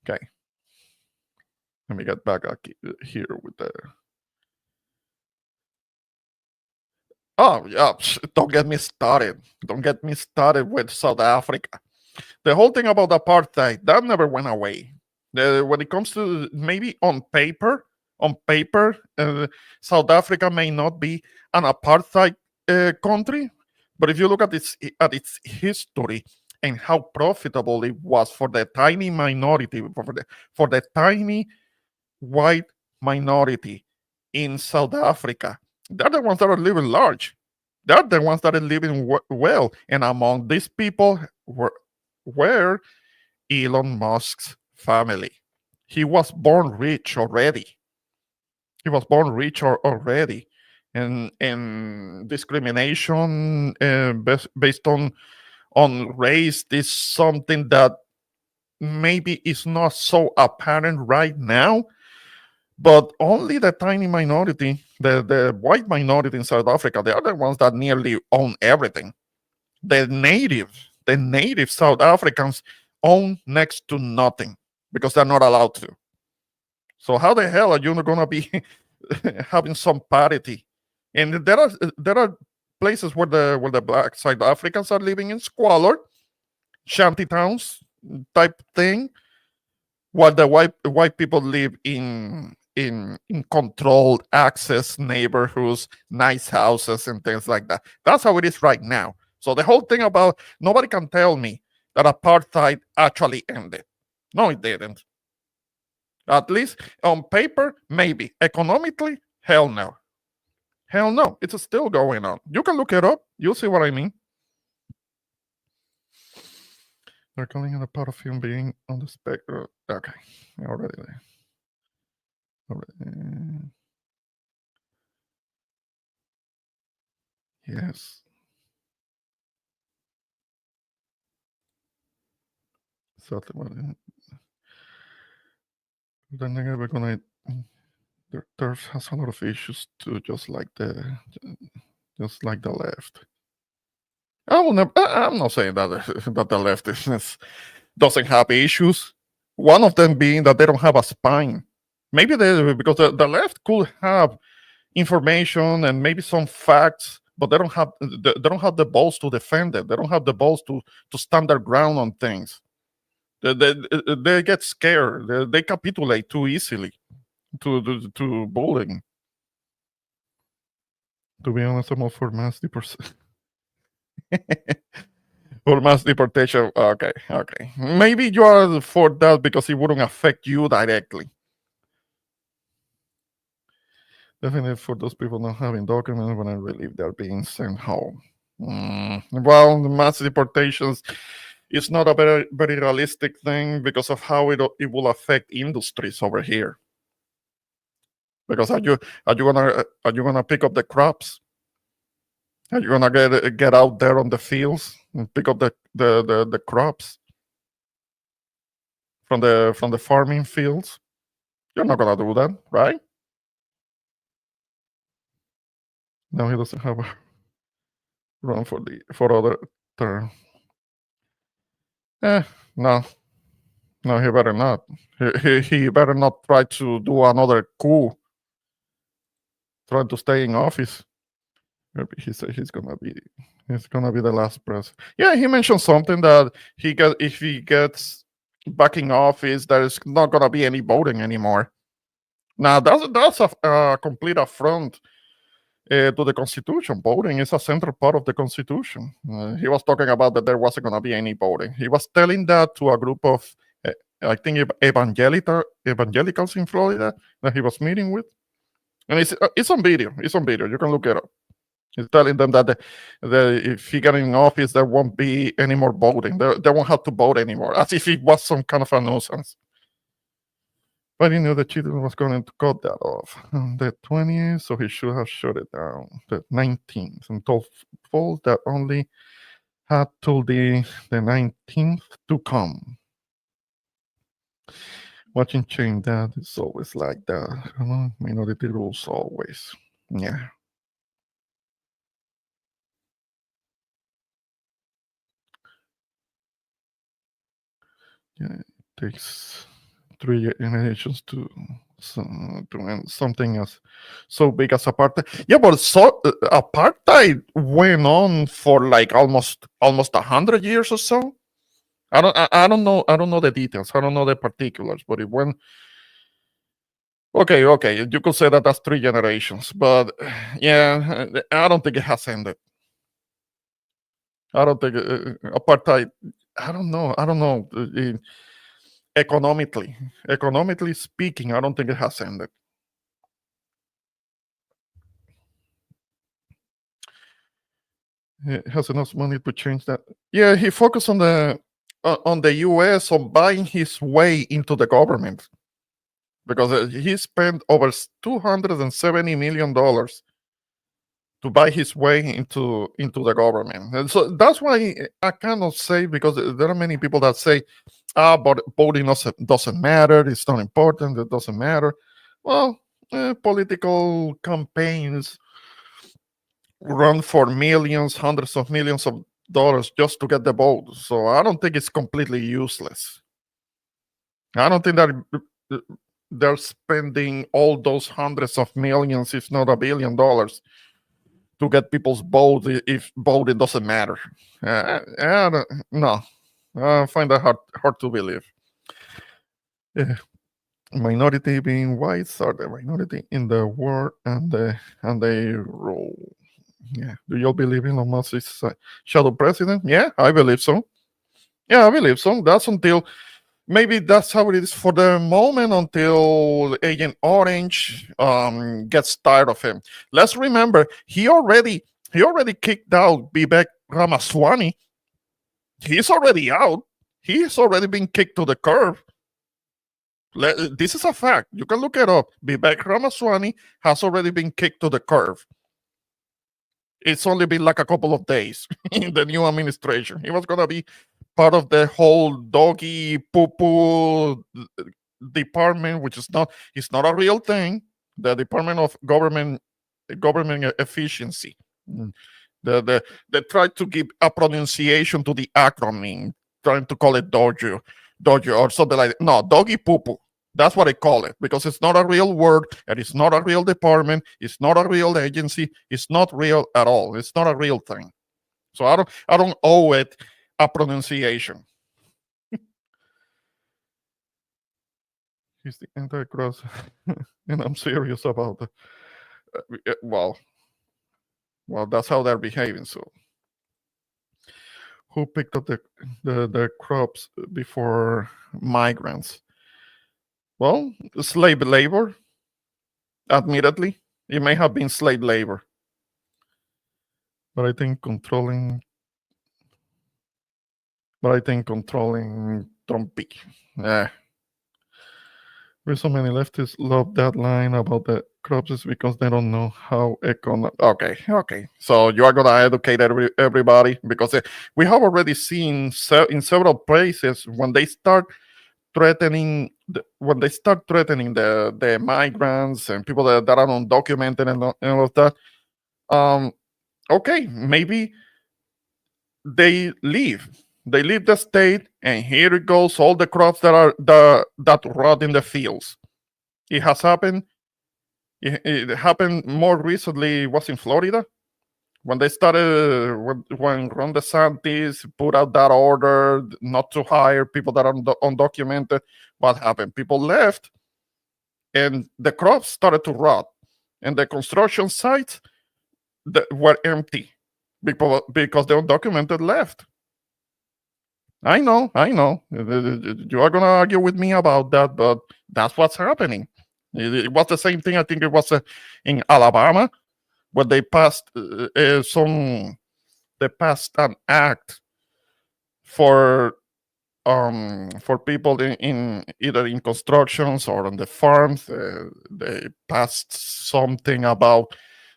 Speaker 2: Okay. Let me get back here with the. Oh, yeah. Don't get me started. Don't get me started with South Africa. The whole thing about apartheid, that never went away. When it comes to maybe on paper, South Africa may not be an apartheid country, but if you look at its history and how profitable it was for the tiny minority, for the tiny white minority in South Africa, they're the ones that are living large. They're the ones that are living well. And among these people were Elon Musk's family. He was born rich already. Already. And discrimination based on race is something that maybe is not so apparent right now, but only the tiny minority, the white minority in South Africa, they are the ones that nearly own everything. The native South Africans own next to nothing because they're not allowed to. So how the hell are you not gonna be having some parity? And there are places where the black South Africans are living in squalor, shanty towns type thing, while the white people live in controlled access neighborhoods, nice houses, and things like that. That's how it is right now. So the whole thing about nobody can tell me that apartheid actually ended. No, it didn't. At least on paper, maybe. Economically, hell no. Hell no. It's still going on. You can look it up. You'll see what I mean. They're calling it a part of him being on the spectrum. Okay. Already there. Yes. Certainly. Then again, we're gonna. There has a lot of issues too, just like the left. I'm not saying that that the left doesn't have issues. One of them being that they don't have a spine. Maybe because the left could have information and maybe some facts, but they don't have the balls to defend it. They don't have the balls to stand their ground on things. They get scared. They capitulate too easily to bullying. To be honest, I'm all for mass deportation. For mass deportation. Okay. Maybe you are for that because it wouldn't affect you directly. Definitely for those people not having documents when I believe they're being sent home. Well, the mass deportations is not a very, very realistic thing because of how it will affect industries over here. Because are you gonna pick up the crops? Are you gonna get out there on the fields and pick up the crops from the farming fields? You're not gonna do that, right? No, he doesn't have a run for other term. Eh, no, no, he better not. He better not try to do another coup, trying to stay in office. Maybe he said he's gonna be the last president. Yeah, he mentioned something that if he gets back in office, there's not gonna be any voting anymore. Now that's a complete affront to the Constitution. Voting is a central part of the Constitution. He was talking about that there wasn't gonna be any voting. He was telling that to a group of I think evangelicals in Florida that he was meeting with, and it's on video. It's on video. You can look it up. He's telling them that if he get in office, there won't be any more voting. They won't have to vote anymore, as if it was some kind of a nuisance. But he knew the children was going to cut that off on the 20th, so he should have shut it down. The 19th, and told folks that only had till the 19th to come. Watching change that is always like that. Minority rules always. Yeah. Yeah, it takes 3 generations to end something as so big as apartheid. Yeah, but apartheid went on for like almost 100 years or so. I don't know the details. I don't know the particulars, but it went. Okay. You could say that that's 3 generations, but yeah, I don't think it has ended. I don't think apartheid. I don't know. Economically speaking, I don't think it has ended. He has enough money to change that. Yeah, he focused on the U.S. on buying his way into the government because he spent over $270 million to buy his way into the government, and so that's why I cannot say, because there are many people that say, but voting doesn't matter. It's not important. It doesn't matter. Well, political campaigns run for millions, hundreds of millions of dollars just to get the vote. So I don't think it's completely useless. I don't think that they're spending all those hundreds of millions, if not $1 billion, to get people's vote if voting doesn't matter. No, I find that hard to believe. Minority being whites are the minority in the world, and they rule. Yeah. Do you all believe Elon Musk is shadow president? Yeah, I believe so. Yeah, I believe so. Maybe that's how it is for the moment, until Agent Orange gets tired of him. Let's remember, he already kicked out Vivek Ramaswamy. He's already out. He's already been kicked to the curb. This is a fact. You can look it up. Vivek Ramaswamy has already been kicked to the curb. It's only been like a couple of days in the new administration. He was going to be part of the whole doggy poo-poo department, which is not, it's not a real thing. The Department of Government Efficiency. They tried to give a pronunciation to the acronym, trying to call it dojo or something like that. No, doggy poo-poo. That's what I call it, because it's not a real word, and it's not a real department. It's not a real agency. It's not real at all. It's not a real thing. So I don't owe it a pronunciation. He's the Antichrist, and I'm serious about it. Well, that's how they're behaving. So, who picked up the crops before migrants? Well, slave labor. Admittedly, it may have been slave labor, but I think controlling Trumpy. So many leftists love that line about the crops is because they don't know how economic. Okay, okay. So you are gonna educate everybody because we have already seen in several places when they start threatening the migrants and people that are undocumented and all of that. Um, okay, maybe they leave the state, and here it goes, all the crops that rot in the fields. It has happened. It happened more recently. It was in Florida when they started when Ron DeSantis put out that order not to hire people that are undocumented. What happened? People left, and the crops started to rot, and the construction sites were empty because the undocumented left. I know, I know. You are gonna argue with me about that, but that's what's happening. It was the same thing. I think it was in Alabama where they passed an act for for people in either in constructions or on the farms. They passed something about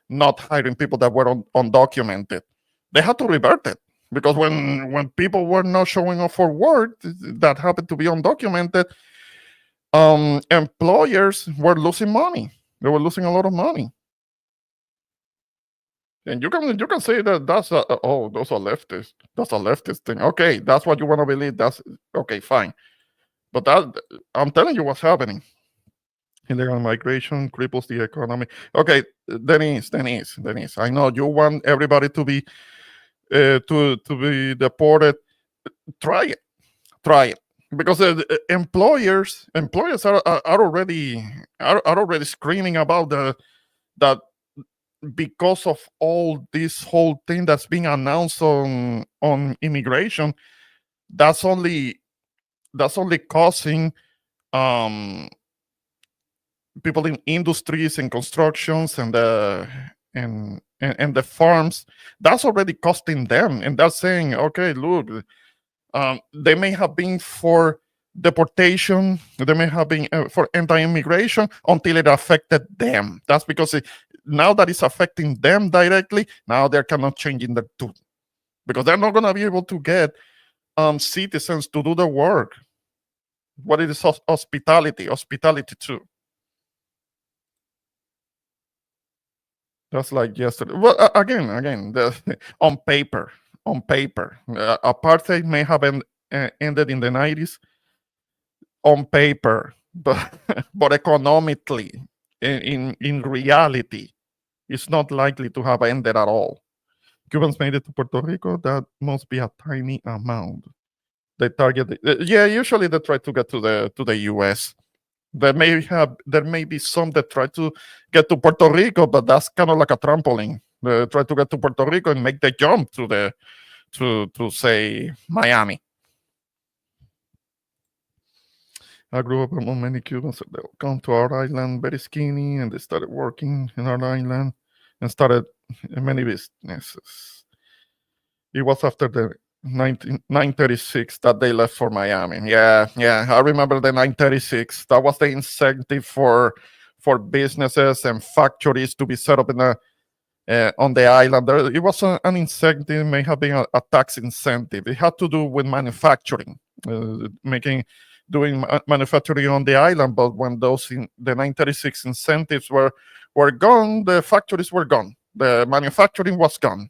Speaker 2: not hiring people that were undocumented. They had to revert it because when people were not showing up for work that happened to be undocumented, employers were losing money. They were losing a lot of money. And you can say that that's oh, those are leftists. That's a leftist thing. Okay, that's what you want to believe. That's okay, fine. But that I'm telling you what's happening. Illegal migration cripples the economy. Okay, Denise. I know you want everybody to be to be deported. Try it, try it, because employers are already screaming about the that because of all this whole thing that's being announced on immigration, that's only causing um people in industries and constructions and the farms. That's already costing them, and that's saying, okay, look, they may have been for deportation, they may have been for anti-immigration until it affected them. That's because now that it's affecting them directly, now they're kind of changing the tune because they're not going to be able to get citizens to do the work. What it is hospitality too. That's like yesterday. Well, again, on paper, apartheid may have ended in the 90s on paper, but but economically, in reality, it's not likely to have ended at all. Cubans made it to Puerto Rico. That must be a tiny amount. They target. Yeah, usually they try to get to the U.S. There may be some that try to get to Puerto Rico, but that's kind of like a trampoline. They try to get to Puerto Rico and make the jump to say Miami. I grew up among many Cubans that come to our island very skinny, and they started working in our island and started many businesses. It was after the 936 that they left for Miami. Yeah, I remember the 936. That was the incentive for businesses and factories to be set up in on the island. It was an incentive, may have been a tax incentive. It had to do with manufacturing, doing manufacturing on the island. But when the 936 incentives were gone, the factories were gone. The manufacturing was gone.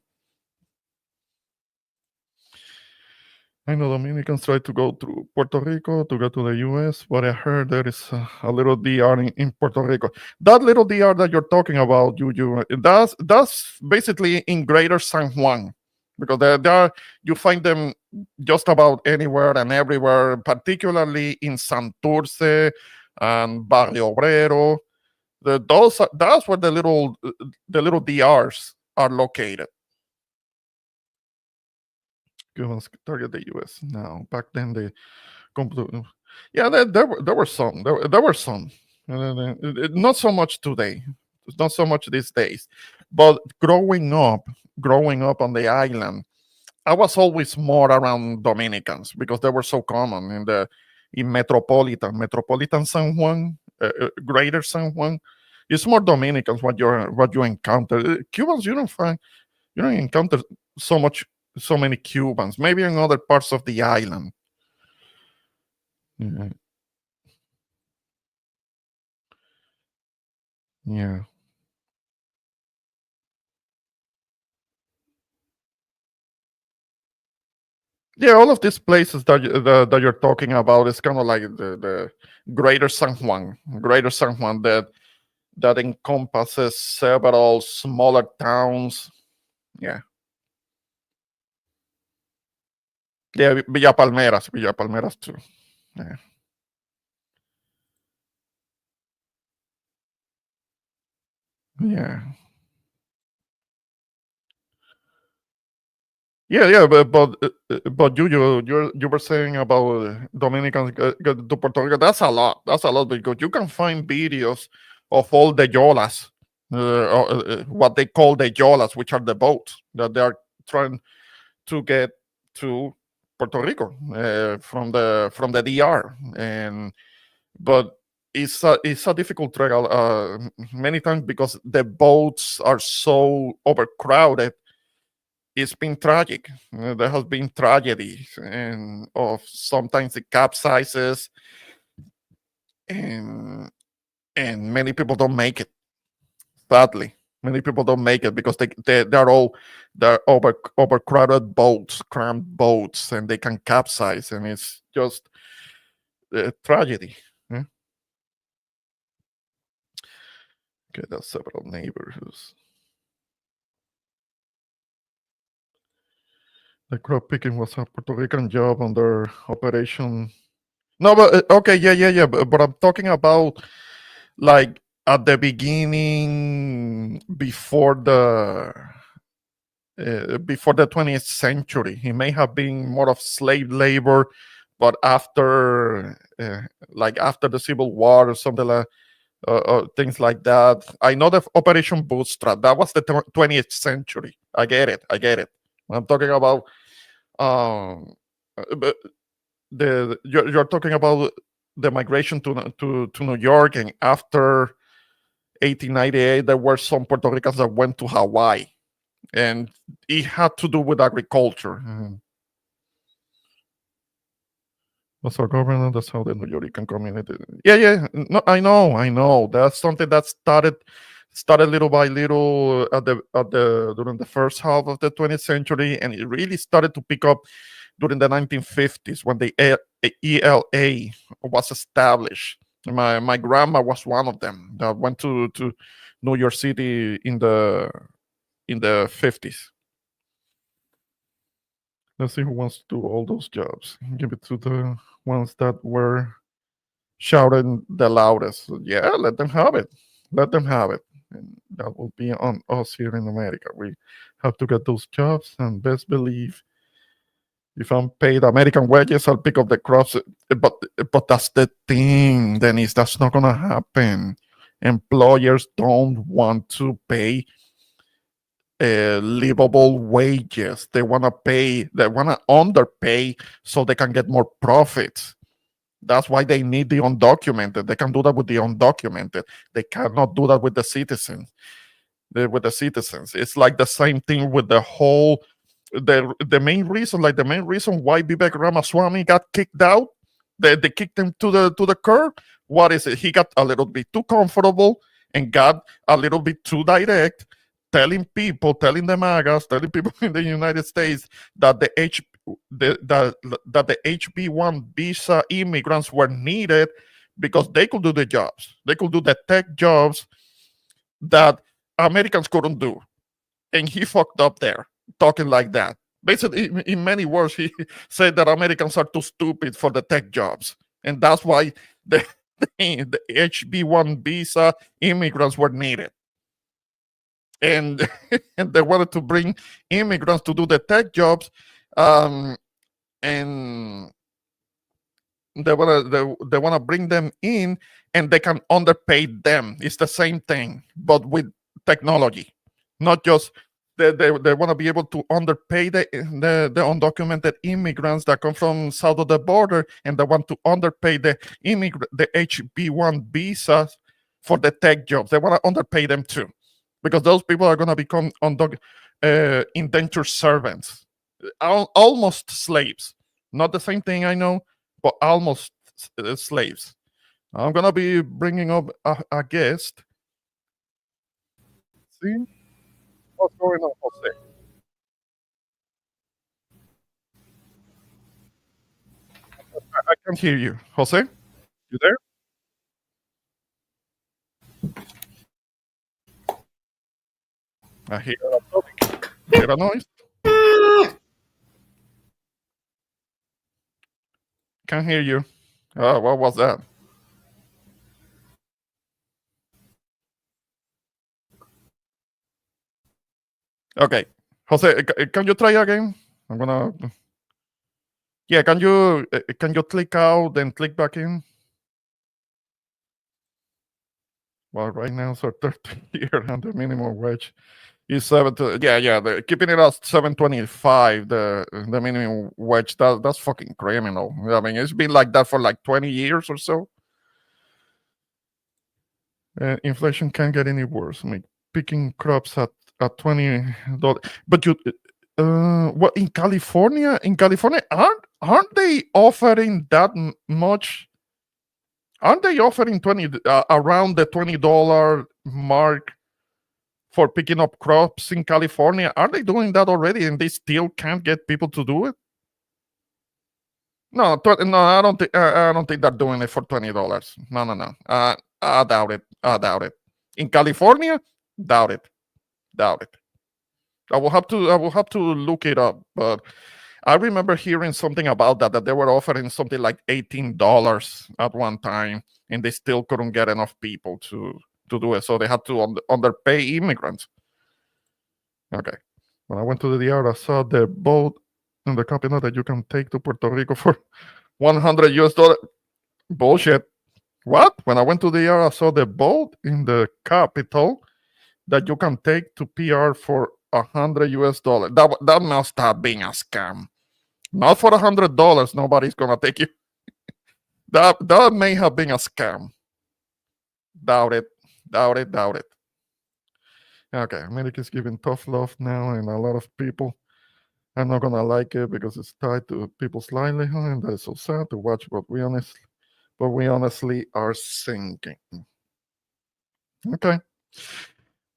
Speaker 2: I know Dominicans try to go through Puerto Rico to go to the U.S., but I heard there is a little DR in Puerto Rico. That little DR that you're talking about, that's basically in Greater San Juan, because you find them just about anywhere and everywhere, particularly in Santurce and Barrio Obrero. That's where the little DRs are located. Cubans target the U.S. now. Back then, they completely. Yeah, there were some. There were some. Not so much today. Not so much these days. But growing up on the island, I was always more around Dominicans because they were so common in metropolitan San Juan. Greater San Juan. It's more Dominicans what you encounter. Cubans you don't encounter so many Cubans. Maybe in other parts of the island. Yeah. Yeah. Yeah, all of these places that you're talking about is kind of like the Greater San Juan that encompasses several smaller towns. Yeah, yeah, Villa Palmeras too. Yeah, yeah, yeah. But you were saying about Dominicans go to Puerto Rico. That's a lot. That's a lot because you can find videos of all the yolas, what they call the yolas, which are the boats that they are trying to get to Puerto Rico from the DR, and but it's a difficult trail many times because the boats are so overcrowded. It's been tragic. There has been tragedies, and of sometimes it capsizes, and many people don't make it. Sadly, many people don't make it because they're overcrowded boats, cramped boats, and they can capsize, and it's just a tragedy. Yeah? Okay, there's several neighborhoods. The crop picking was a Puerto Rican job under Operation. No, but okay, yeah. But I'm talking about like at the beginning before the 20th century. It may have been more of slave labor, but like after the Civil War or something like things like that. I know the Operation Bootstrap. That was the 20th century. I get it. I'm talking about but you're talking about the migration to New York, and after 1898, there were some Puerto Ricans that went to Hawaii, and it had to do with agriculture. That's our government. That's how the New Yorican community. Yeah. No, I know. That's something that started little by little at the during the first half of the 20th century, and it really started to pick up during the 1950s when the ELA was established. My grandma was one of them that went to New York City in the 50s. Let's see who wants to do all those jobs. Give it to the ones that were shouting the loudest. Yeah, let them have it. Let them have it. And that will be on us here in America. We have to get those jobs, and best believe if I'm paid American wages, I'll pick up the crops. But that's the thing, Dennis. That's not gonna happen. Employers don't want to pay livable wages. They want to underpay so they can get more profits. That's why they need the undocumented. They can do that with the undocumented. They cannot do that with the citizens. It's like the same thing with the main reason, why Vivek Ramaswamy got kicked out. They kicked him to the curb. What is it? He got a little bit too comfortable and got a little bit too direct, telling the MAGAs, telling people in the United States that the HB1 visa immigrants were needed because they could do the jobs. They could do the tech jobs that Americans couldn't do. And he fucked up there, talking like that. Basically, in many words, he said that Americans are too stupid for the tech jobs. And that's why the HB1 visa immigrants were needed. And, and they wanted to bring immigrants to do the tech jobs. And they wanna bring them in, and they can underpay them. It's the same thing, but with technology, not just They want to be able to underpay the undocumented immigrants that come from south of the border, and they want to underpay the HB1 visas for the tech jobs. They want to underpay them too, because those people are going to become indentured servants, almost slaves. Not the same thing, I know, but almost slaves. I'm going to be bringing up a guest. See what's going on, Jose? I can't hear you, Jose. You there? I hear a topic. Hear a noise. Can't hear you. What was that? Okay, Jose, can you try again? I'm gonna. Yeah, can you click out then click back in? Well, right now, so 30 here, and the minimum wage is yeah. Keeping it at 7.25, the minimum wage. That's fucking criminal. I mean, it's been like that for like 20 years or so. Inflation can't get any worse. I mean, picking crops at $20, but you, what in California, aren't they offering that much? Aren't they offering around the $20 mark for picking up crops in California? Are they doing that already, and they still can't get people to do it? No, no, I don't think they're doing it for $20. No, no, no. I doubt it. I doubt it. In California, doubt it. Doubt it. I will have to look it up. But I remember hearing something about that they were offering something like $18 at one time, and they still couldn't get enough people to do it. So they had to underpay immigrants. Okay. When I went to the DR, I saw the boat in the capital that you can take to Puerto Rico for 100 US dollar. Bullshit. What? When I went to the DR, I saw the boat in the capital that you can take to PR for 100 US dollar. That must have been a scam. Not for $100. Nobody's gonna take you. That may have been a scam. Doubt it. Doubt it. Doubt it. Okay, America is giving tough love now, and a lot of people are not gonna like it because it's tied to people's livelihood, and that is so sad to watch. But we honestly are sinking. Okay,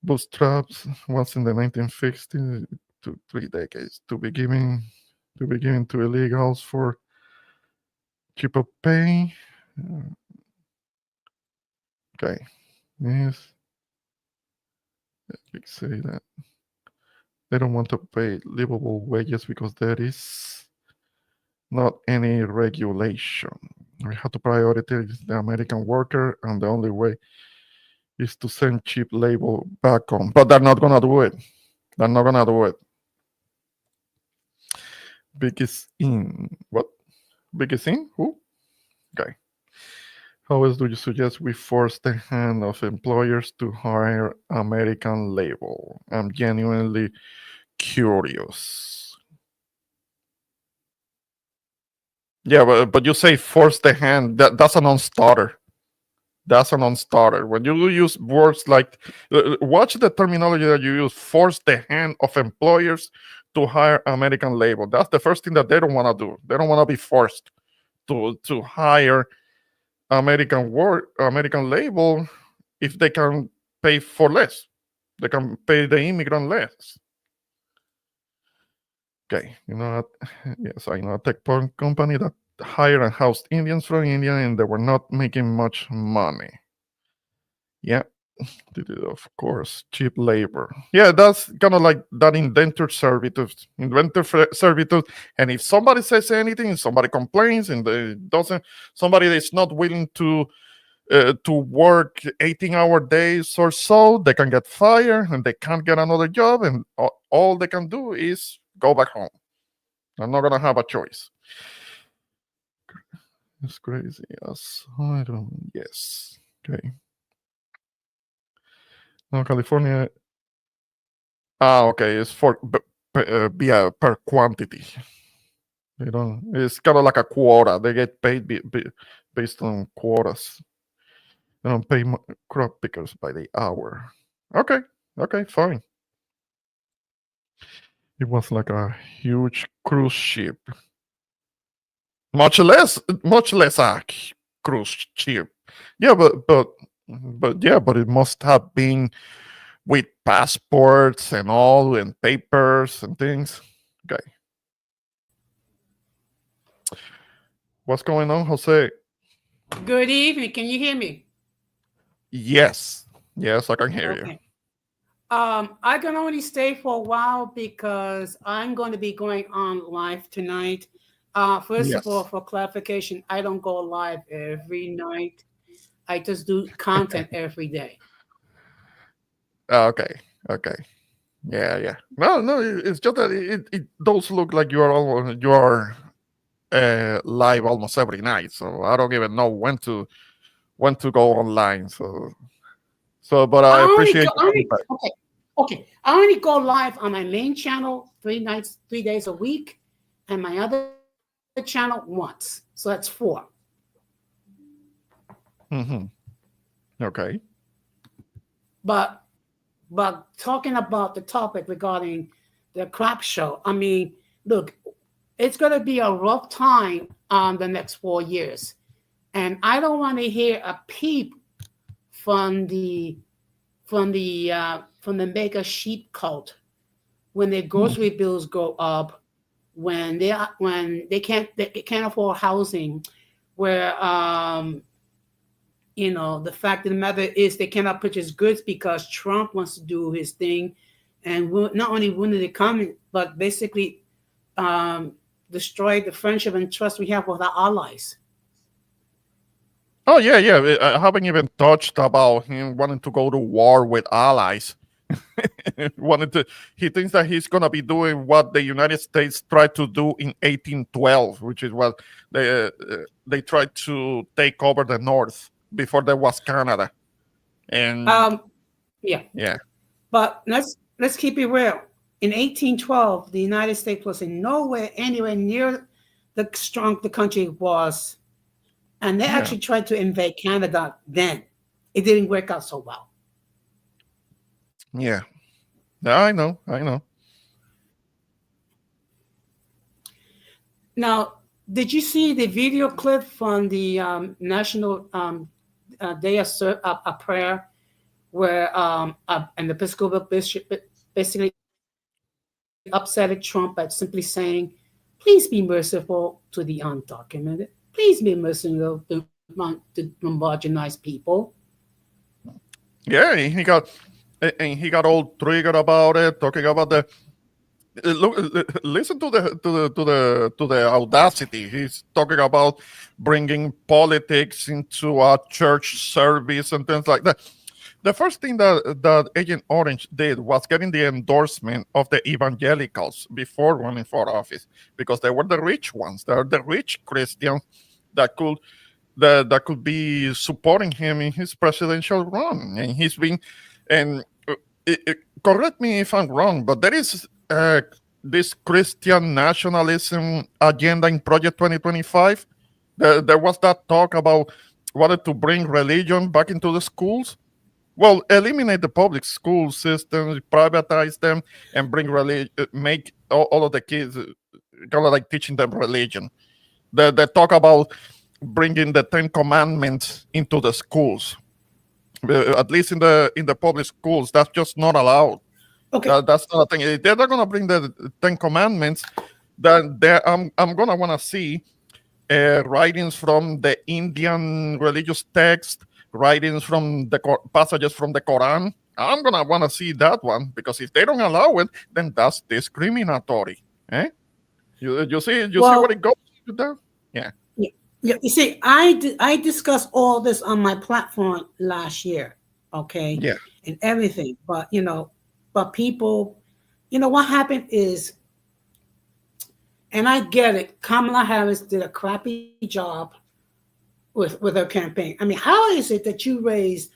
Speaker 2: bootstraps was in the 1950s to 3 decades to be given to illegals for cheaper pay. Okay, yes. You say that they don't want to pay livable wages because there is not any regulation. We have to prioritize the American worker, and the only way is to send cheap labor back home. But they're not gonna do it. They're not gonna do it. Biggest in what? Biggest in who? Okay. How else do you suggest we force the hand of employers to hire American labor? I'm genuinely curious. Yeah, but you say force the hand. That's a non-starter. That's a non-starter. When you use words like, watch the terminology that you use. Force the hand of employers to hire American labor. That's the first thing that they don't want to do. They don't want to be forced to hire American labor if they can pay for less. They can pay the immigrant less. Okay, yes, I know a tech company that hired and housed Indians from India, and they were not making much money. Yeah, of course, cheap labor. Yeah, that's kind of like that indentured servitude. And if somebody says anything, somebody complains, and they doesn't, somebody that's not willing to work 18-hour days or so, they can get fired and they can't get another job, and all they can do is go back home. I'm not gonna have a choice. It's crazy. Yes. Okay. Now, California Okay, it's for via per quantity. They don't. It's kind of like a quota. They get paid based on quotas. They don't pay crop pickers by the hour. Okay, okay, fine. It was like a huge cruise ship, much less a cruise ship. Yeah, but yeah, but it must have been with passports and all and papers and things. Okay, what's going on, Jose?
Speaker 3: Good evening. Can you hear me?
Speaker 2: Yes, yes, I can hear you.
Speaker 3: Okay. I can only stay for a while because I'm going to be going on live tonight. First of all,
Speaker 2: Yes.
Speaker 3: for clarification, I don't go live every night. I just do content every day.
Speaker 2: Okay, okay. Yeah, yeah. No, no. It's just that it does look like you are live almost every night. So I don't even know when to go online. But
Speaker 3: I
Speaker 2: I
Speaker 3: only go,
Speaker 2: appreciate
Speaker 3: I
Speaker 2: your
Speaker 3: only,
Speaker 2: feedback.
Speaker 3: okay, okay. I only go live on my main channel 3 nights, 3 days a week, and my other channel once. So that's 4.
Speaker 2: Hmm. Okay.
Speaker 3: But talking about the topic regarding the crap show, I mean, look, it's going to be a rough time on the next 4 years, and I don't want to hear a peep from the mega sheep cult when their grocery bills go up, when they can't afford housing, where the fact of the matter is they cannot purchase goods because Trump wants to do his thing and not only ruin the economy, but basically um, destroy the friendship and trust we have with our allies.
Speaker 2: Oh yeah, yeah. I haven't even touched about him wanting to go to war with allies. wanted to. He thinks that he's gonna be doing what the United States tried to do in 1812, which is what they tried to take over the North before there was Canada. And
Speaker 3: Um, yeah,
Speaker 2: yeah,
Speaker 3: but let's keep it real. In 1812, the United States was in nowhere anywhere near the strong the country was, and they
Speaker 2: yeah,
Speaker 3: actually tried to invade Canada. Then it didn't work out so well.
Speaker 2: yeah. Yeah, I know, I know.
Speaker 3: Now, did you see the video clip from the National Day of a Prayer, where an Episcopal bishop basically upset at Trump by simply saying, "Please be merciful to the undocumented. Please be merciful to marginalized people."
Speaker 2: Yeah, and he got all triggered about it, talking about the look. Listen to the audacity. He's talking about bringing politics into a church service and things like that. The first thing that Agent Orange did was getting the endorsement of the evangelicals before running for office, because they were the rich ones. They're the rich Christians that could be supporting him in his presidential run. And he's been, and correct me if I'm wrong, but there is this Christian nationalism agenda in Project 2025. There was that talk about wanted to bring religion back into the schools. Well, eliminate the public school systems, privatize them, and bring make all of the kids kind of like teaching them religion. They talk about bringing the Ten Commandments into the schools. At least in the public schools, that's just not allowed.
Speaker 3: Okay,
Speaker 2: That's not a thing. If they're not gonna bring the Ten Commandments, then I'm gonna wanna see writings from the Indian religious text, writings from the passages from the Quran. I'm gonna want to see that one, because if they don't allow it, then that's discriminatory. Eh? You see what
Speaker 3: well,
Speaker 2: it goes to that? Yeah,
Speaker 3: yeah, yeah. You see, I discussed all this on my platform last year, okay,
Speaker 2: yeah,
Speaker 3: and everything. But but people, what happened is, and I get it. Kamala Harris did a crappy job with her campaign. I mean, how is it that you raised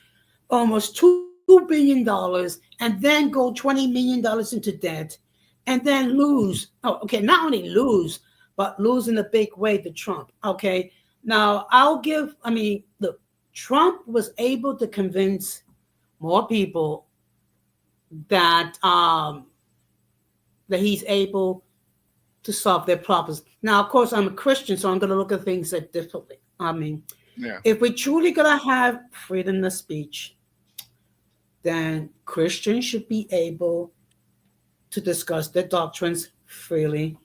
Speaker 3: almost $2 $2 billion and then go $20 million into debt and then lose. Oh, okay, not only lose, but lose in a big way to Trump. Okay, now look, Trump was able to convince more people that that he's able to solve their problems. Now, of course, I'm a Christian, so I'm going to look at things differently. I mean, if we truly going to have freedom of speech, then Christians should be able to discuss their doctrines freely,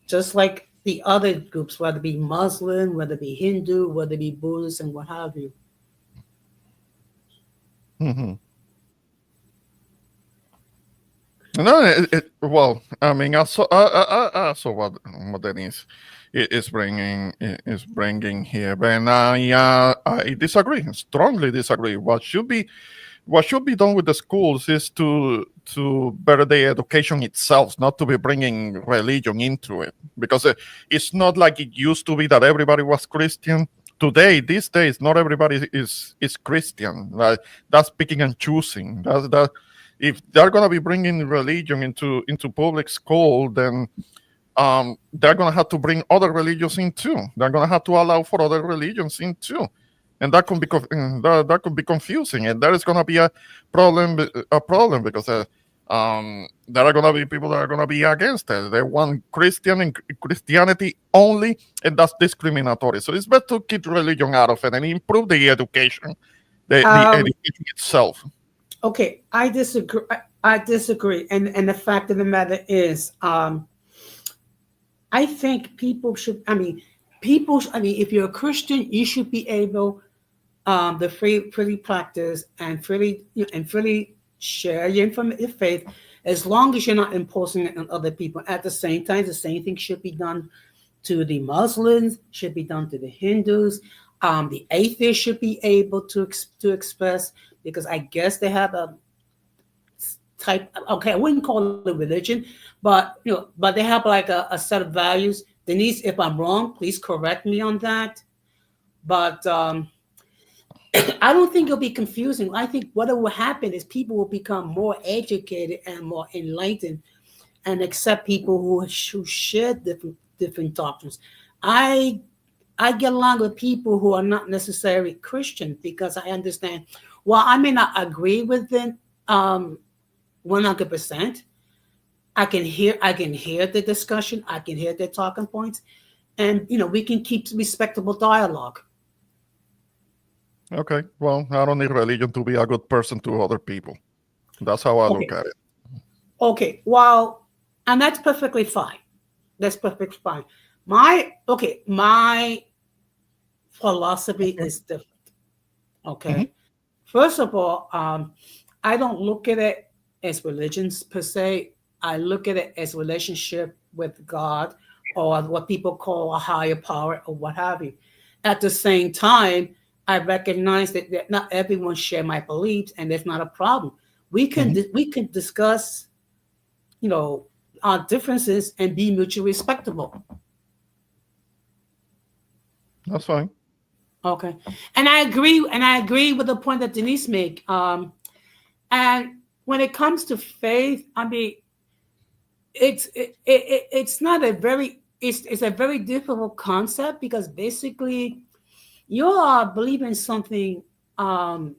Speaker 3: just like the other groups, whether it be Muslim, whether it be Hindu, whether it be Buddhist, and what have you.
Speaker 2: Mm-hmm. No, well, I mean, I saw what Dennis is bringing here, and I disagree, strongly disagree. What should be done with the schools is to better the education itself, not to be bringing religion into it, because it's not like it used to be that everybody was Christian. Today, these days, not everybody is Christian. That's picking and choosing. That if they're going to be bringing religion into public school, then they're going to have to bring other religions in too. They're going to have to allow for other religions in too, and that could be confusing, and there is going to be a problem because there are going to be people that are going to be against it. They want Christianity only, and that's discriminatory. So it's better to keep religion out of it and improve the education, the education itself.
Speaker 3: Okay, I disagree. I disagree, and the fact of the matter is, I think people should. If you're a Christian, you should be able to freely practice and freely share your faith, as long as you're not imposing it on other people. At the same time, the same thing should be done to the Muslims, should be done to the Hindus. The atheists should be able to express, because I guess they have a type. Okay, I wouldn't call it religion, but they have like a set of values. Denise, if I'm wrong, please correct me on that. But I don't think it'll be confusing. I think what will happen is people will become more educated and more enlightened, and accept people who share different doctrines. I get along with people who are not necessarily Christian, because I understand. While I may not agree with them 100%, I can hear the discussion. I can hear their talking points, and we can keep respectable dialogue.
Speaker 2: Okay, well, I don't need religion to be a good person to other people. That's how I look at it.
Speaker 3: Okay, well, and that's perfectly fine. That's perfectly fine. My philosophy is different. Okay. Mm-hmm. First of all, I don't look at it as religions per se. I look at it as relationship with God, or what people call a higher power, or what have you. At the same time, I recognize that not everyone share my beliefs, and there's not a problem. We can discuss, our differences and be mutually respectable.
Speaker 2: That's fine.
Speaker 3: Okay, and I agree with the point that Denise made. And when it comes to faith, I mean, it's not a very it's a very difficult concept, because basically you are believing something. Well,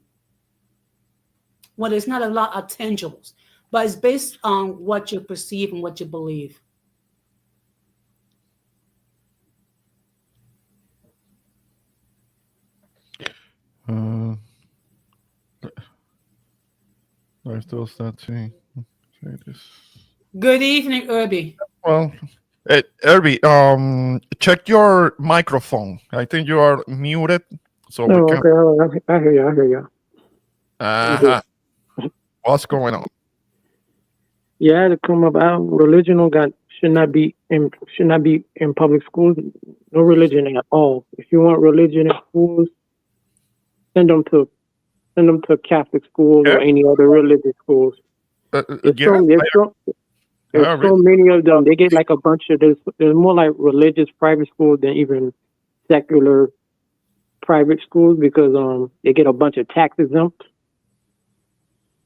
Speaker 3: there's not a lot of tangibles, but it's based on what you perceive and what you believe.
Speaker 2: I still start saying this.
Speaker 3: Good evening, Irby.
Speaker 2: Well, Irby, check your microphone. I think you are muted. So we can...
Speaker 4: Okay, I hear you.
Speaker 2: Uh-huh. What's going on?
Speaker 4: Yeah, to come about religion should not be in public schools. No religion at all. If you want religion in schools, send them to Catholic schools or any other religious schools. There's so many of them. They get like a bunch of there's more like religious private schools than even secular private schools, because they get a bunch of tax exempt.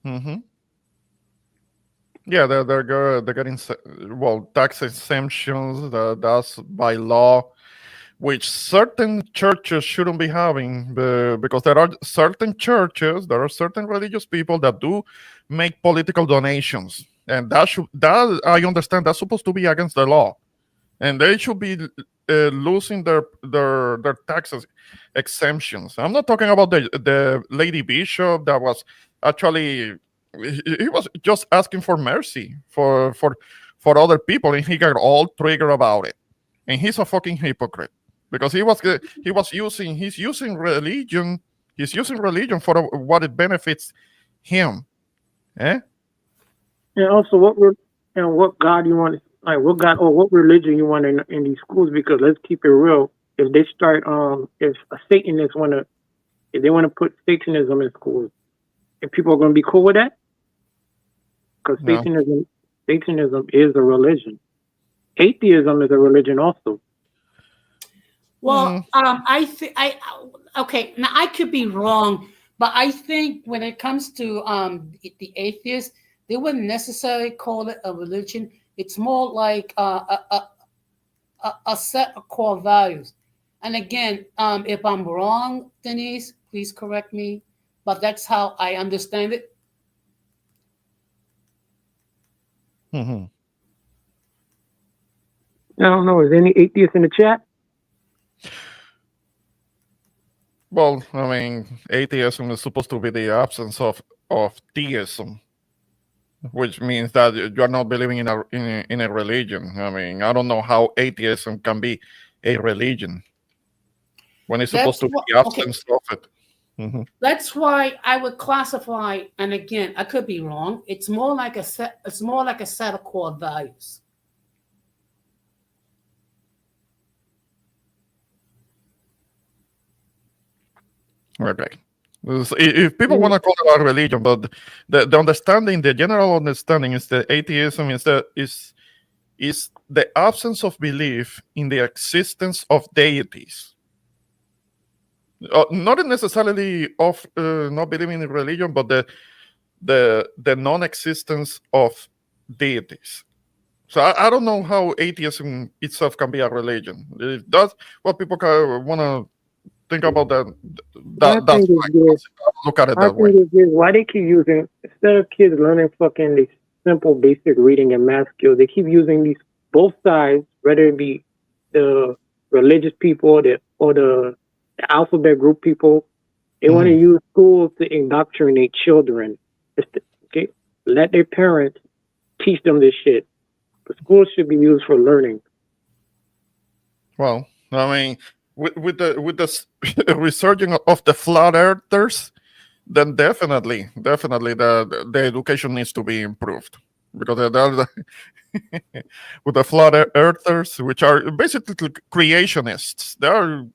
Speaker 2: Mm-hmm. Yeah, they're getting tax exemptions. That's by law, which certain churches shouldn't be having, because there are certain churches, there are certain religious people that do make political donations, and that I understand that's supposed to be against the law, and they should be losing their taxes exemptions. I'm not talking about the lady bishop that was actually he was just asking for mercy for other people, and he got all triggered about it, and he's a fucking hypocrite because he's using religion, for what it benefits him. Eh?
Speaker 4: And also, what God you want, like what God or what religion you want in these schools? Because let's keep it real. If they start, if a Satanist if they want to put Satanism in schools, and people are going to be cool with that, because
Speaker 2: No.
Speaker 4: Satanism is a religion. Atheism is a religion also.
Speaker 3: Well, okay. Now I could be wrong, but I think when it comes to the atheists, they wouldn't necessarily call it a religion. It's more like a set of core values. And again, if I'm wrong, Denise, please correct me. But that's how I understand it.
Speaker 2: Mm-hmm.
Speaker 4: I don't know. Is any atheist in the chat?
Speaker 2: Well, I mean, atheism is supposed to be the absence of theism, which means that you are not believing in a religion. I mean, I don't know how atheism can be a religion when it's supposed to be the absence of it. Mm-hmm.
Speaker 3: That's why I would classify, and again, I could be wrong. It's more like a set. It's more like a set of core values.
Speaker 2: Okay. If people want to call it a religion, but the understanding, the general understanding is that atheism is the absence of belief in the existence of deities. Not necessarily of not believing in religion, but the non-existence of deities. So I don't know how atheism itself can be a religion. If that's what people want to think about, that's fine. Look at it that way.
Speaker 4: Why they keep using, instead of kids learning fucking these simple basic reading and math skills, they keep using these both sides, whether it be the religious people or the alphabet group people. They want to use schools to indoctrinate children. Okay, let their parents teach them this shit. The schools should be used for learning.
Speaker 2: Well, I mean, with the resurging of the flat earthers, then definitely the education needs to be improved, because with the flat earthers, which are basically creationists, they are,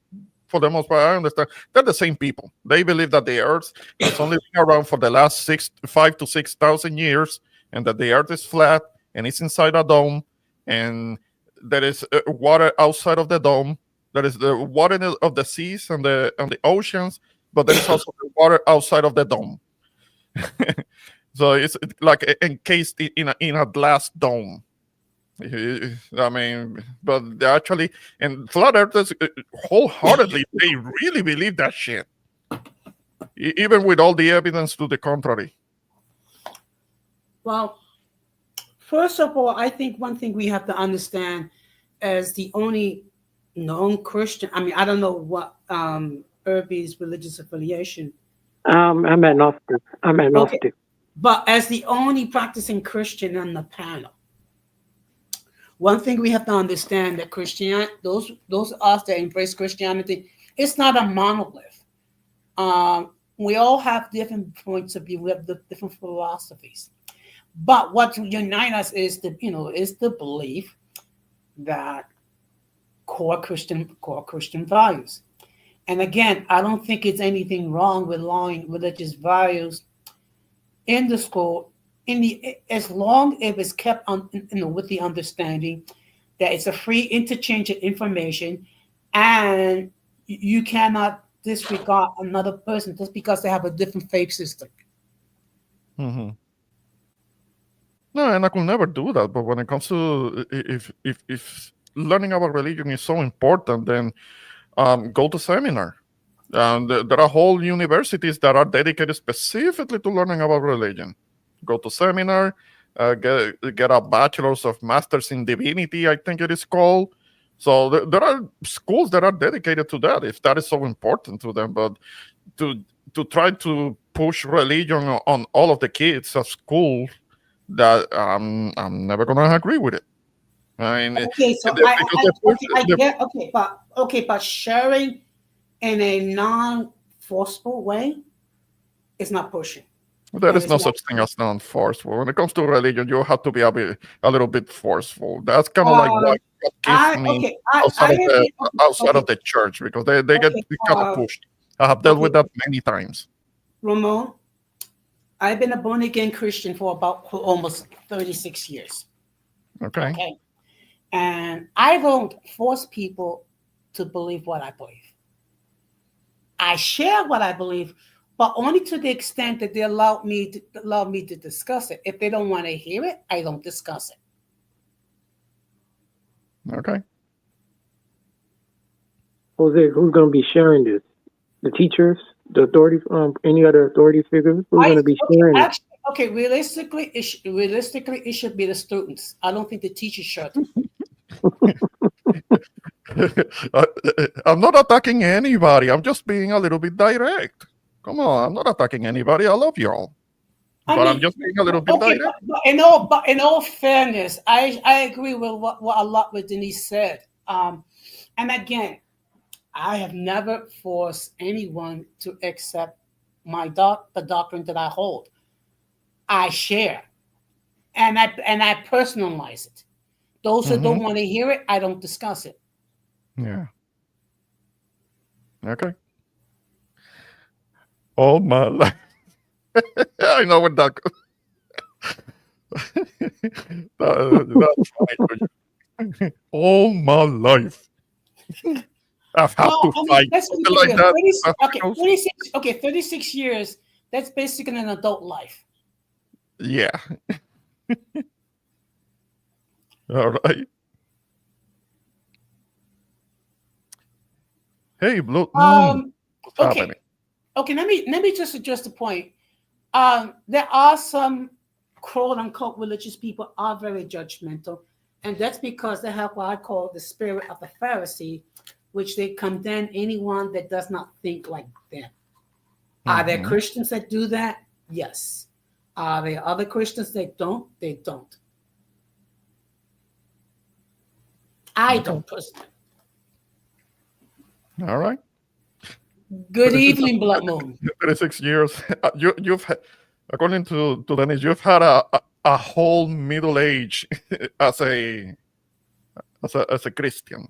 Speaker 2: for the most part, I understand, they're the same people. They believe that the earth has only been around for the last 5,000 to 6,000 years, and that the earth is flat and it's inside a dome, and there is water outside of the dome. There is the water of the seas and the oceans, but there is also the water outside of the dome. So it's like encased in a glass dome. I mean, but they actually, and flat earthers wholeheartedly, they really believe that shit, even with all the evidence to the contrary.
Speaker 3: Well, first of all, I think one thing we have to understand as the only known Christian. I mean, I don't know what Irby's religious affiliation.
Speaker 4: I'm agnostic.
Speaker 3: Okay. But as the only practicing Christian on the panel, one thing we have to understand that Christianity, those of us that embrace Christianity, it's not a monolith. We all have different points of view. We have different philosophies. But what unites us is the belief that core Christian values. And again, I don't think it's anything wrong with allowing religious values in the school, as long as it's kept on, with the understanding that it's a free interchange of information, and you cannot disregard another person just because they have a different faith system.
Speaker 2: Hmm. No, and I could never do that. But when it comes to if learning about religion is so important, then go to seminar. And there are whole universities that are dedicated specifically to learning about religion. Go to seminar, get a bachelor's of masters in divinity, I think it is called. So there are schools that are dedicated to that if that is so important to them. But to try to push religion on all of the kids at school, that I'm never gonna agree with it. I mean,
Speaker 3: Okay, so
Speaker 2: because
Speaker 3: I get but sharing in a non-forceful way is not pushing,
Speaker 2: there
Speaker 3: and
Speaker 2: is
Speaker 3: it's
Speaker 2: no
Speaker 3: not.
Speaker 2: such thing as non-forceful. When it comes to religion, you have to be a little bit forceful. That's kind of like
Speaker 3: Um,
Speaker 2: what gives me outside
Speaker 3: I
Speaker 2: of the
Speaker 3: agree. Okay,
Speaker 2: church, because they get
Speaker 3: okay,
Speaker 2: kind of pushed. I have dealt
Speaker 3: okay,
Speaker 2: with that many times.
Speaker 3: Ramon. I've been a born again Christian for almost 36 years.
Speaker 2: Okay.
Speaker 3: Okay, and I don't force people to believe what I believe. I share what I believe, but only to the extent that they allow me to discuss it. If they don't want to hear it, I don't discuss it.
Speaker 2: Okay.
Speaker 4: Jose, who's going to be sharing this? The teachers, the authority, any other authority figures? Who's going to be sharing it?
Speaker 3: Actually, okay. Realistically, it should be the students. I don't think the teachers should.
Speaker 2: I'm not attacking anybody. I'm just being a little bit direct. Come on, I'm not attacking anybody. I love y'all. But I'm just being a little bit
Speaker 3: okay,
Speaker 2: direct.
Speaker 3: but in all fairness, I agree with what a lot what Denise said. And again, I have never forced anyone to accept the doctrine that I hold. I share, and I personalize it. Those who don't want to hear it, I don't discuss it.
Speaker 2: Yeah. Okay. All my life. I know what that. That's fine. All my life. I've had to fight something like that.
Speaker 3: 36 years, that's basically an adult life.
Speaker 2: Yeah. All right. Hey, Blue Moon. What's happening?
Speaker 3: Okay, let me just address the point. There are some quote unquote religious people are very judgmental, and that's because they have what I call the spirit of the Pharisee, which they condemn anyone that does not think like them. Are there Christians that do that? Yes. Are there other Christians that don't? They don't. I don't personally.
Speaker 2: All right.
Speaker 3: Good evening, Blood Moon.
Speaker 2: 36 years. You've according to Dennis, you've had a whole middle age as a Christian.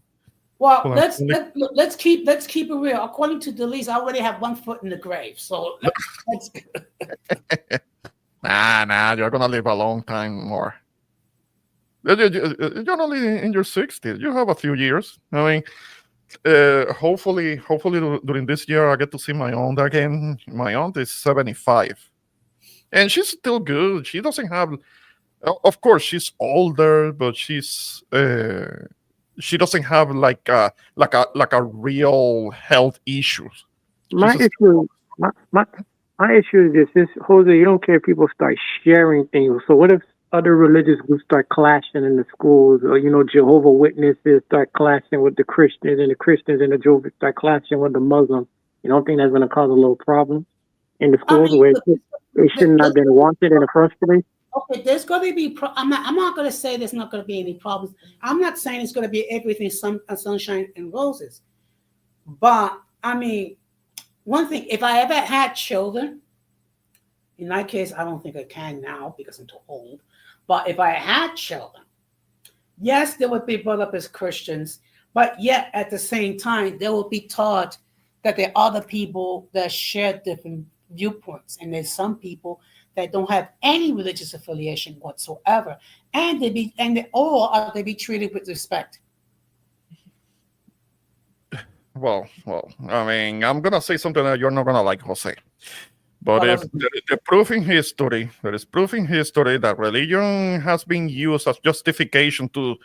Speaker 3: Well, let's keep it real. According to Denise, I already have 1 foot in the grave, so that's good.
Speaker 2: Nah, you're gonna live a long time more. You're only in your 60s. You have a few years. I mean, hopefully during this year I get to see my aunt again. My aunt is 75, and she's still good. She doesn't have, of course, she's older, but she doesn't have like a real health issues.
Speaker 4: My issue is this: Jose, you don't care if people start sharing things. So what if other religious groups start clashing in the schools, or Jehovah Witnesses start clashing with the Christians, and the Christians and the Jehovah start clashing with the Muslims? You don't think that's going to cause a little problem in the schools where it shouldn't have been wanted in the first place?
Speaker 3: Okay, there's going to be. I'm not going to say there's not going to be any problems. I'm not saying it's going to be everything sunshine and roses. But I mean, one thing: if I ever had children, in my case, I don't think I can now because I'm too old. But if I had children, yes, they would be brought up as Christians, but yet at the same time, they will be taught that there are other people that share different viewpoints, and there's some people that don't have any religious affiliation whatsoever, and they be treated with respect.
Speaker 2: Well, I mean, I'm gonna say something that you're not gonna like, Jose. But if the proof in history, there is proof in history that religion has been used as justification to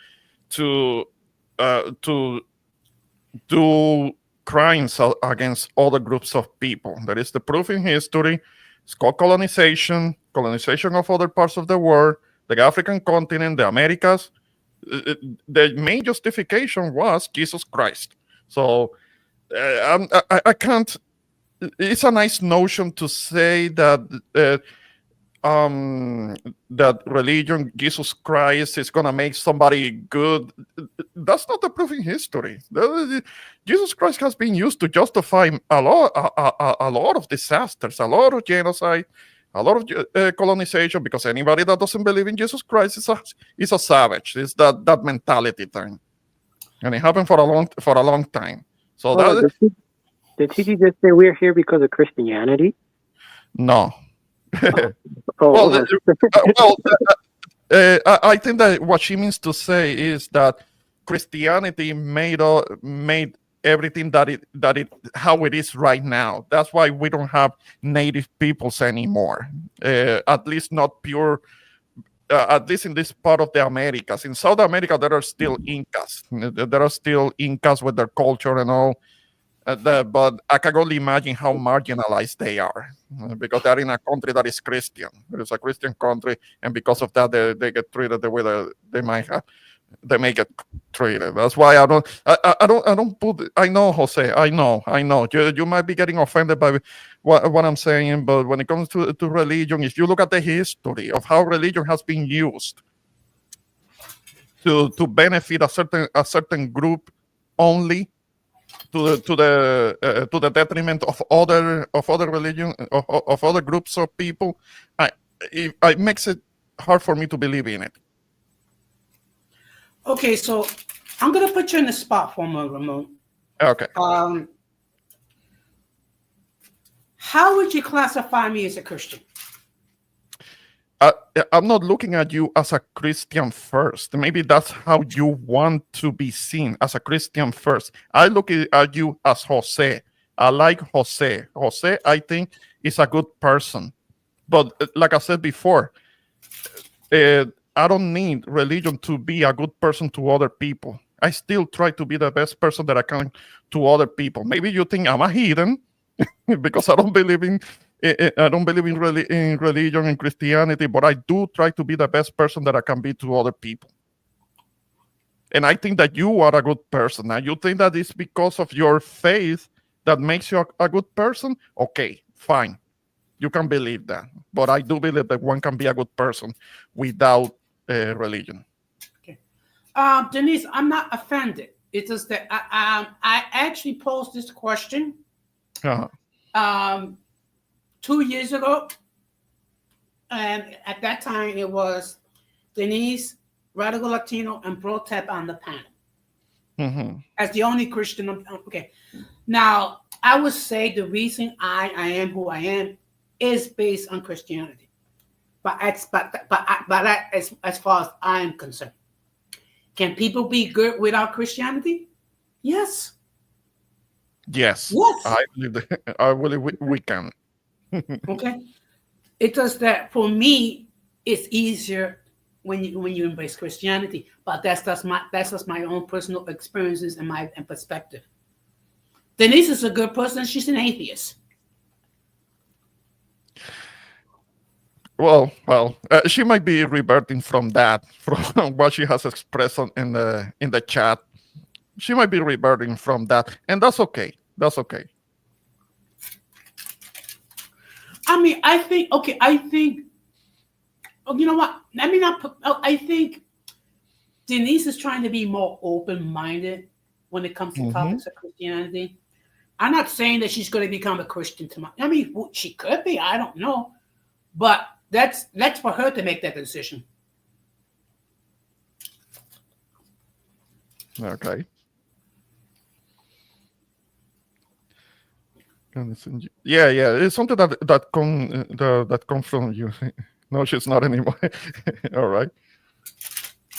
Speaker 2: do crimes against other groups of people. There is the proof in history. It's called colonization of other parts of the world, the African continent, the Americas. The main justification was Jesus Christ. So I can't. It's a nice notion to say that that religion, Jesus Christ, is gonna make somebody good. That's not the proof in history. Jesus Christ has been used to justify a lot of disasters, a lot of genocide, a lot of colonization. Because anybody that doesn't believe in Jesus Christ is a savage. It's that mentality thing, and it happened for a long time. So
Speaker 4: did he just say we're here because of Christianity?
Speaker 2: No.
Speaker 4: Oh,
Speaker 2: I think that what she means to say is that Christianity made everything that it how it is right now. That's why we don't have native peoples anymore. At least not pure. At least in this part of the Americas. In South America, there are still Incas. There are still Incas with their culture and all. But I can only imagine how marginalized they are because they're in a country that is Christian. It is a Christian country, and because of that, they get treated the way that they may get treated. That's why I don't put. I know, Jose. I know. You might be getting offended by what I'm saying, but when it comes to religion, if you look at the history of how religion has been used to benefit a certain group only, to the detriment of other religion of other groups of people, it makes it hard for me to believe in it.
Speaker 3: Okay, so I'm gonna put you in the spot for a moment, Ramon.
Speaker 2: Okay.
Speaker 3: How would you classify me as a Christian?
Speaker 2: I'm not looking at you as a Christian first. Maybe that's how you want to be seen, as a Christian first. I look at you as Jose. I like Jose. Jose, I think, is a good person. But like I said before, I don't need religion to be a good person to other people. I still try to be the best person that I can to other people. Maybe you think I'm a heathen because I don't believe in religion and Christianity, but I do try to be the best person that I can be to other people. And I think that you are a good person. Now, you think that it's because of your faith that makes you a good person? Okay, fine. You can believe that. But I do believe that one can be a good person without religion.
Speaker 3: Okay. Denise, I'm not offended. It's just that I actually posed this question 2 years ago, and at that time it was Denise, Radical Latino, and Bro Tap on the panel as the only Christian. Okay, now I would say the reason I am who I am is based on Christianity, but as far as I'm concerned, can people be good without Christianity? Yes.
Speaker 2: Yes. I believe we can.
Speaker 3: Okay, it does that for me. It's easier when you embrace Christianity, but that's just my own personal experiences and my perspective. Denise is a good person. She's an atheist.
Speaker 2: Well, she might be reverting from that, from what she has expressed in the chat. She might be reverting from that, and that's okay. That's okay.
Speaker 3: I mean, I think, you know what? Let me not put, I think Denise is trying to be more open-minded when it comes to topics of Christianity. I'm not saying that she's going to become a Christian tomorrow. I mean, she could be. I don't know. But that's for her to make that decision.
Speaker 2: Okay. Yeah. It's something that comes from you. No, she's not anymore. All right.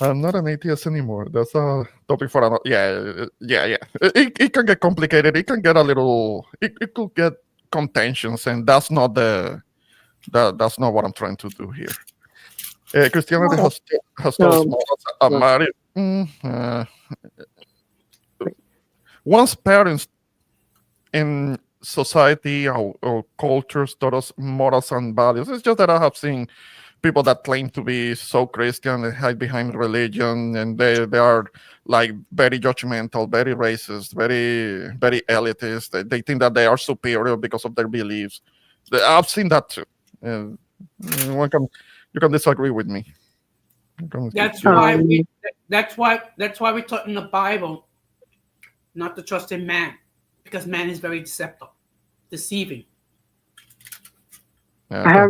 Speaker 2: I'm not an atheist anymore. That's a topic for another. Yeah. It can get complicated. It can get a little. It could get contentions, and that's not that's not what I'm trying to do here. Christianity has taught us
Speaker 4: Um,
Speaker 2: morals and marriage. Once parents in society or cultures taught us morals and values, it's just that I have seen people that claim to be so Christian, they hide behind religion, and they are like very judgmental, very racist, very elitist. They think that they are superior because of their beliefs. I've seen that too. And you can disagree with me.
Speaker 3: That's why we taught in the Bible not to trust in man, because man is very deceptive, deceiving.
Speaker 2: Yeah.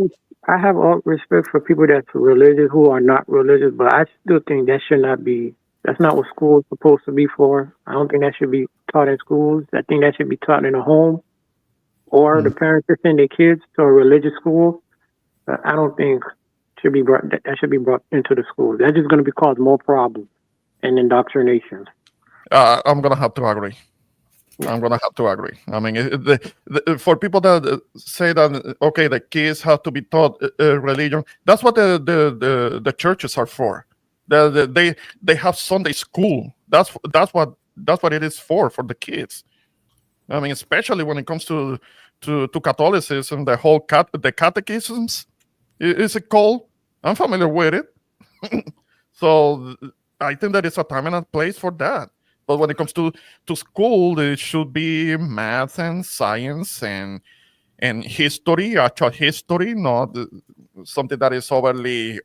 Speaker 4: I have all respect for people that's religious who are not religious, but I still think that should not be. That's not what school is supposed to be for. I don't think that should be taught in schools. I think that should be taught in a home, or the parents that send their kids to a religious school. But I don't think should be brought. That should be brought into the school. That's just going to be cause more problems and indoctrination.
Speaker 2: I'm gonna have to agree. I'm gonna have to agree. I mean, for people that say that okay, the kids have to be taught religion, that's what the churches are for. They have Sunday school. That's what it is for the kids. I mean, especially when it comes to Catholicism, the whole the catechisms is it called? I'm familiar with it, so I think that it's a time and a place for that. But when it comes to school, it should be math and science and history, actual history, not something that is overly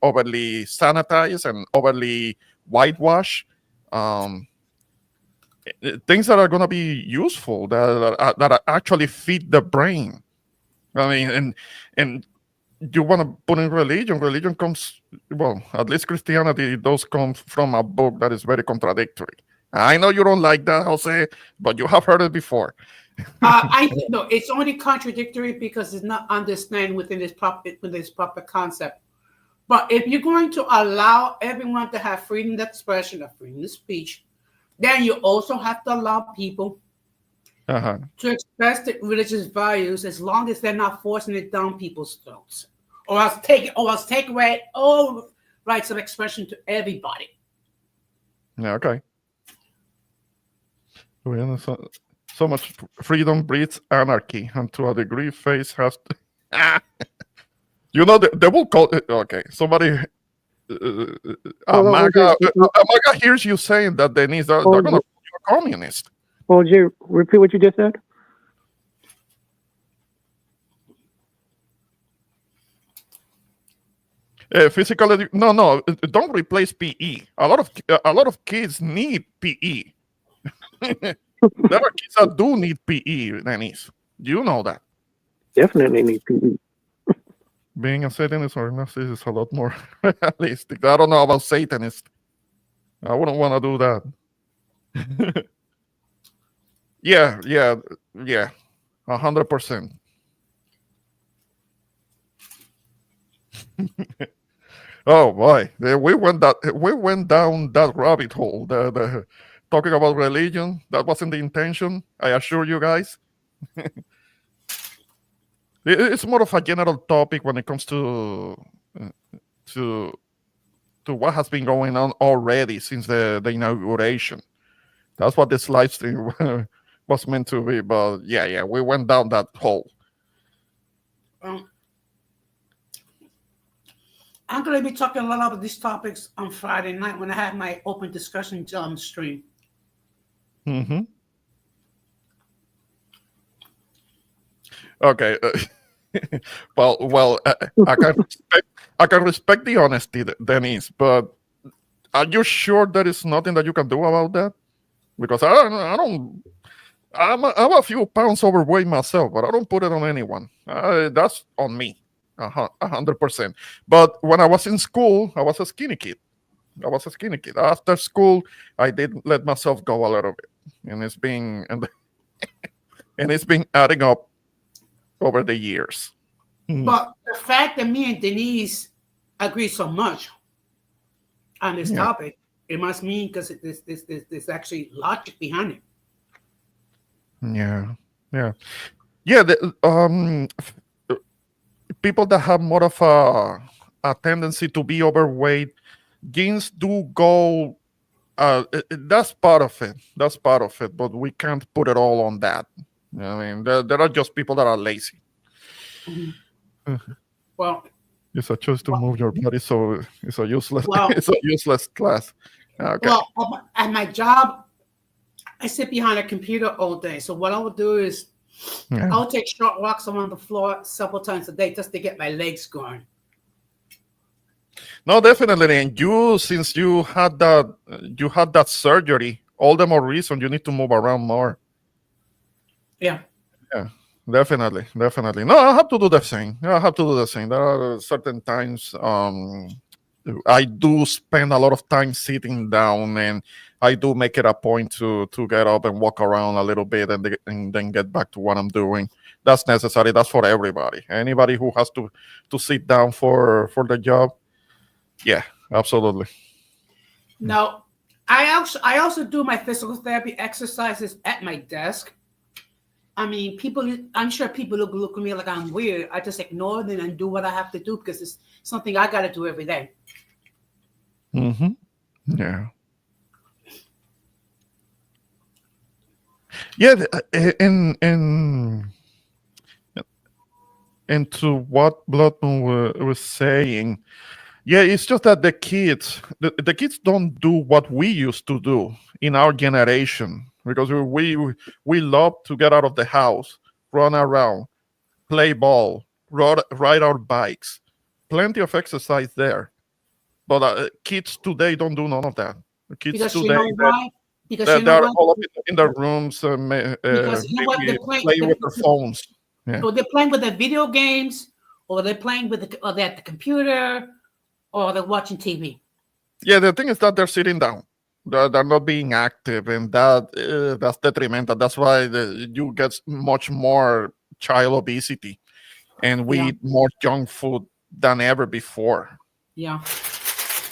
Speaker 2: sanitized and overly whitewashed. Things that are going to be useful, that actually feed the brain. I mean, and you want to put in religion. Religion comes, well, at least Christianity does come from a book that is very contradictory. I know you don't like that, Jose, but you have heard it before.
Speaker 3: I no, it's only contradictory because it's not understanding within this proper concept. But if you're going to allow everyone to have freedom of expression or freedom of speech, then you also have to allow people to express their religious values as long as they're not forcing it down people's throats, or else take away all rights of expression to everybody.
Speaker 2: Yeah, okay. Well, so much freedom breeds anarchy, and to a degree, face has to. You know, they will call it. Okay, somebody. Amaga hears you saying that Denise, they're going to call you a communist.
Speaker 4: Jay, repeat what you just said.
Speaker 2: Physical no, don't replace PE. A lot of kids need PE. There are kids that do need PE, Denise. You know that.
Speaker 4: Definitely need PE.
Speaker 2: Being a Satanist or Nazi is a lot more realistic. I don't know about Satanist. I wouldn't want to do that. Yeah, 100%. Oh boy, we went down that rabbit hole. The talking about religion, that wasn't the intention. I assure you guys. It's more of a general topic when it comes to what has been going on already since the inauguration. That's what this live stream was meant to be. But yeah, we went down that hole.
Speaker 3: I'm going to be talking a lot about these topics on Friday night when I have my open discussion stream.
Speaker 2: Mm-hmm. Okay. Well, I can respect the honesty, Denise, but are you sure there is nothing that you can do about that? Because I'm a few pounds overweight myself, but I don't put it on anyone. That's on me, 100%. But when I was in school, I was a skinny kid. After school, I did let myself go a little bit, and it's been adding up over the years.
Speaker 3: But the fact that me and Denise agree so much on this topic, it must mean because there's actually logic behind it.
Speaker 2: Yeah. Yeah, people that have more of a tendency to be overweight, gains do go. That's part of it. That's part of it. But we can't put it all on that. I mean, there are just people that are lazy.
Speaker 3: Mhm. Well,
Speaker 2: It's a choice to
Speaker 3: well,
Speaker 2: move your body, so it's a useless.
Speaker 3: well,
Speaker 2: It's a useless class. Okay.
Speaker 3: well, at my job, I sit behind a computer all day. So what I would do is
Speaker 2: Yeah.
Speaker 3: I'll take short walks around the floor several times a day just to get my legs going.
Speaker 2: No, definitely. And you, since you had that surgery, all the more reason you need to move around more.
Speaker 3: Yeah.
Speaker 2: Yeah, definitely, definitely. No, I have to do the same. I have to do the same. There are certain times I do spend a lot of time sitting down, and I do make it a point to get up and walk around a little bit, and then get back to what I'm doing. That's necessary. That's for everybody. Anybody who has to sit down for the job. Yeah, absolutely.
Speaker 3: Now, I also do my physical therapy exercises at my desk. I mean, I'm sure people look at me like I'm weird. I just ignore them and do what I have to do because it's something I got to do every day.
Speaker 2: Mm-hmm. Yeah. Yeah. And to what Bloodmoon was saying, yeah, it's just that the kids don't do what we used to do in our generation, because we love to get out of the house, run around, play ball, ride our bikes, plenty of exercise there. But kids today don't do none of that. Kids
Speaker 3: Because you
Speaker 2: today,
Speaker 3: know why? Because you know
Speaker 2: they're
Speaker 3: what?
Speaker 2: all up in their rooms,
Speaker 3: Because you know what?
Speaker 2: maybe playing with their phones. Yeah.
Speaker 3: Or they're playing with their video games, or they're playing or they're at the computer, or they're watching TV.
Speaker 2: Yeah, the thing is that they're sitting down. They're not being active, and that's detrimental. That's why you get much more child obesity, and we
Speaker 3: Yeah,
Speaker 2: eat more junk food than ever before.
Speaker 3: yeah.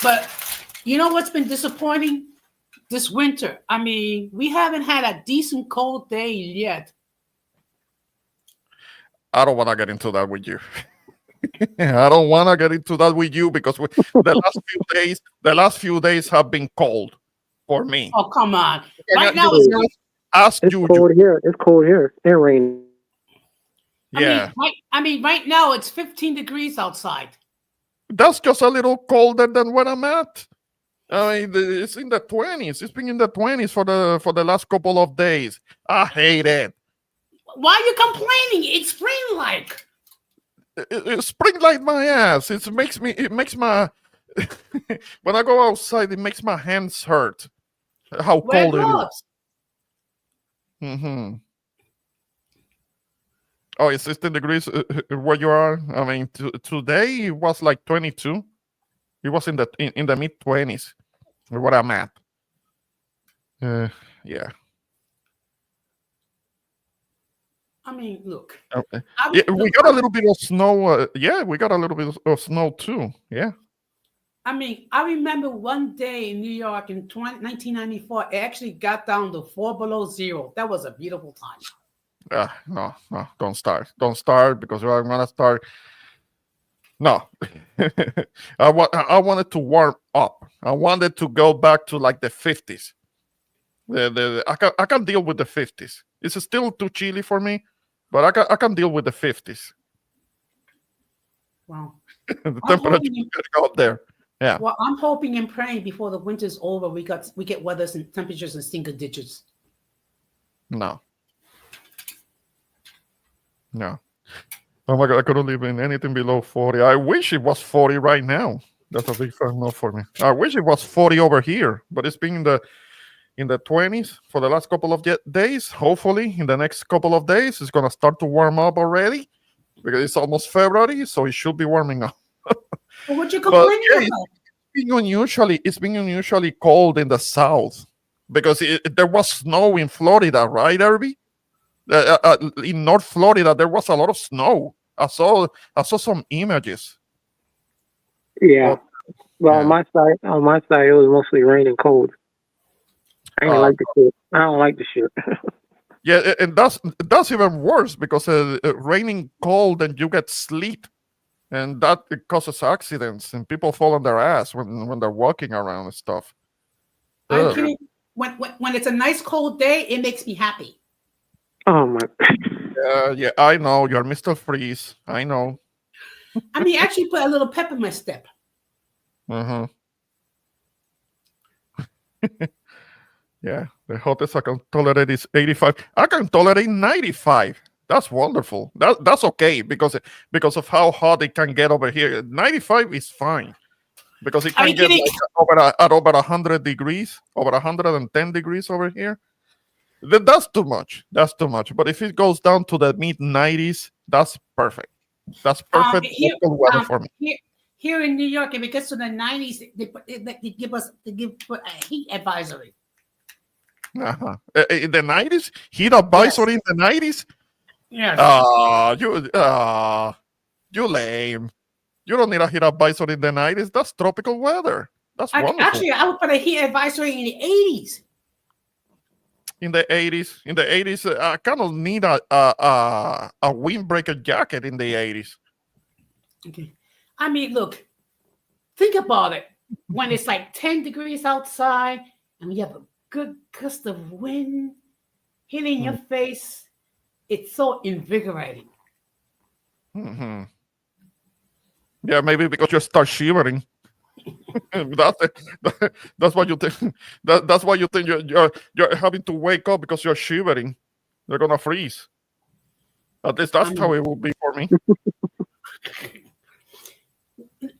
Speaker 3: But you know what's been disappointing this winter? I mean, we haven't had a decent cold day yet.
Speaker 2: I don't want to get into that with you. I don't want to get into that with you because the last few days have been cold for me.
Speaker 3: Oh, come on!
Speaker 2: You
Speaker 3: Right now,
Speaker 2: can ask
Speaker 4: It's
Speaker 2: you.
Speaker 4: cold here. It's cold here. It's raining.
Speaker 2: Yeah,
Speaker 3: I mean, right now it's 15 degrees outside.
Speaker 2: that's just a little colder than where I'm at. I mean, it's in the 20s. It's been in the 20s for the last couple of days. I hate it.
Speaker 3: Why are you complaining? It's spring-like.
Speaker 2: It spring like my ass. It makes my when I go outside, it makes my hands hurt. How
Speaker 3: Wear
Speaker 2: cold it is.
Speaker 3: gloves.
Speaker 2: Mm-hmm. Oh, it's 16 degrees where you are. I mean, today it was like 22. It was in the mid 20s where I'm at. Yeah.
Speaker 3: I mean, look.
Speaker 2: Okay.
Speaker 3: I
Speaker 2: Yeah,
Speaker 3: mean,
Speaker 2: we
Speaker 3: look,
Speaker 2: got a little bit of snow. Yeah, we got a little bit of snow too. Yeah.
Speaker 3: I remember one day in New York in 1994, it actually got down to 4 below 0. That was a beautiful time.
Speaker 2: No, don't start. Don't start because I'm gonna start. No, I wanted to warm up. I wanted to go back to like the 50s. I can deal with the 50s. It's still too chilly for me, but I can deal with the 50s.
Speaker 3: Wow.
Speaker 2: The
Speaker 3: I'm
Speaker 2: temperature
Speaker 3: hoping,
Speaker 2: can go up there. Yeah.
Speaker 3: well, I'm hoping and praying before the winter's over, we get weathers and temperatures in single digits.
Speaker 2: No. No. Oh my God, I couldn't live in anything below 40. I wish it was 40 right now. That's a big fan no for me. I wish it was 40 over here, but it's been in the 20s for the last couple of days. Hopefully, in the next couple of days, it's gonna start to warm up already because it's almost February, so it should be warming up.
Speaker 3: Well, what you
Speaker 2: But
Speaker 3: complaining
Speaker 2: yeah,
Speaker 3: about?
Speaker 2: it's been unusually cold in the south because there was snow in Florida, right, Irby? In North Florida, there was a lot of snow. I saw some images.
Speaker 4: Yeah.
Speaker 2: But,
Speaker 4: Well,
Speaker 2: yeah.
Speaker 4: on my side, it was mostly rain and cold. I ain't
Speaker 2: Uh,
Speaker 4: like the shit. I don't like the shit.
Speaker 2: Yeah, and that's even worse because raining cold and you get sleet, and that it causes accidents and people fall on their ass when they're walking around and stuff.
Speaker 3: Are you
Speaker 2: Ugh.
Speaker 3: kidding? When it's a nice cold day, it makes me happy.
Speaker 4: Oh my.
Speaker 2: Yeah, I know you're Mr. Freeze. I know.
Speaker 3: I mean, actually put a little pep in my step.
Speaker 2: Uh-huh. Yeah, the hottest I can tolerate is 85. I can tolerate 95. That's wonderful. That's okay because of how hot it can get over here. 95 is fine because it
Speaker 3: Are
Speaker 2: can
Speaker 3: you
Speaker 2: get
Speaker 3: kidding?
Speaker 2: like at over 100 degrees, over 110 degrees over here. That's too much. That's too much. But if it goes down to the mid 90s, that's perfect. That's perfect
Speaker 3: Here,
Speaker 2: local weather for me.
Speaker 3: here in New York, if it gets to the 90s, they give put a heat advisory.
Speaker 2: Uh-huh. In the 90s, heat
Speaker 3: Yes.
Speaker 2: advisory in the 90s.
Speaker 3: Yes.
Speaker 2: You lame. You don't need a heat advisory in the 90s. That's tropical weather. That's wonderful.
Speaker 3: Actually, I would put a heat advisory in the 80s.
Speaker 2: In the 80s, I kind of need a windbreaker jacket in the 80s.
Speaker 3: Okay. I mean, look, think about it. When it's like 10 degrees outside and we have a good gust of wind hitting your face, it's so invigorating.
Speaker 2: Mm-hmm. Yeah, maybe because you start shivering. That's what you think. That's why you think you're having to wake up because you're shivering. You're gonna freeze. At least that's how it will be for me.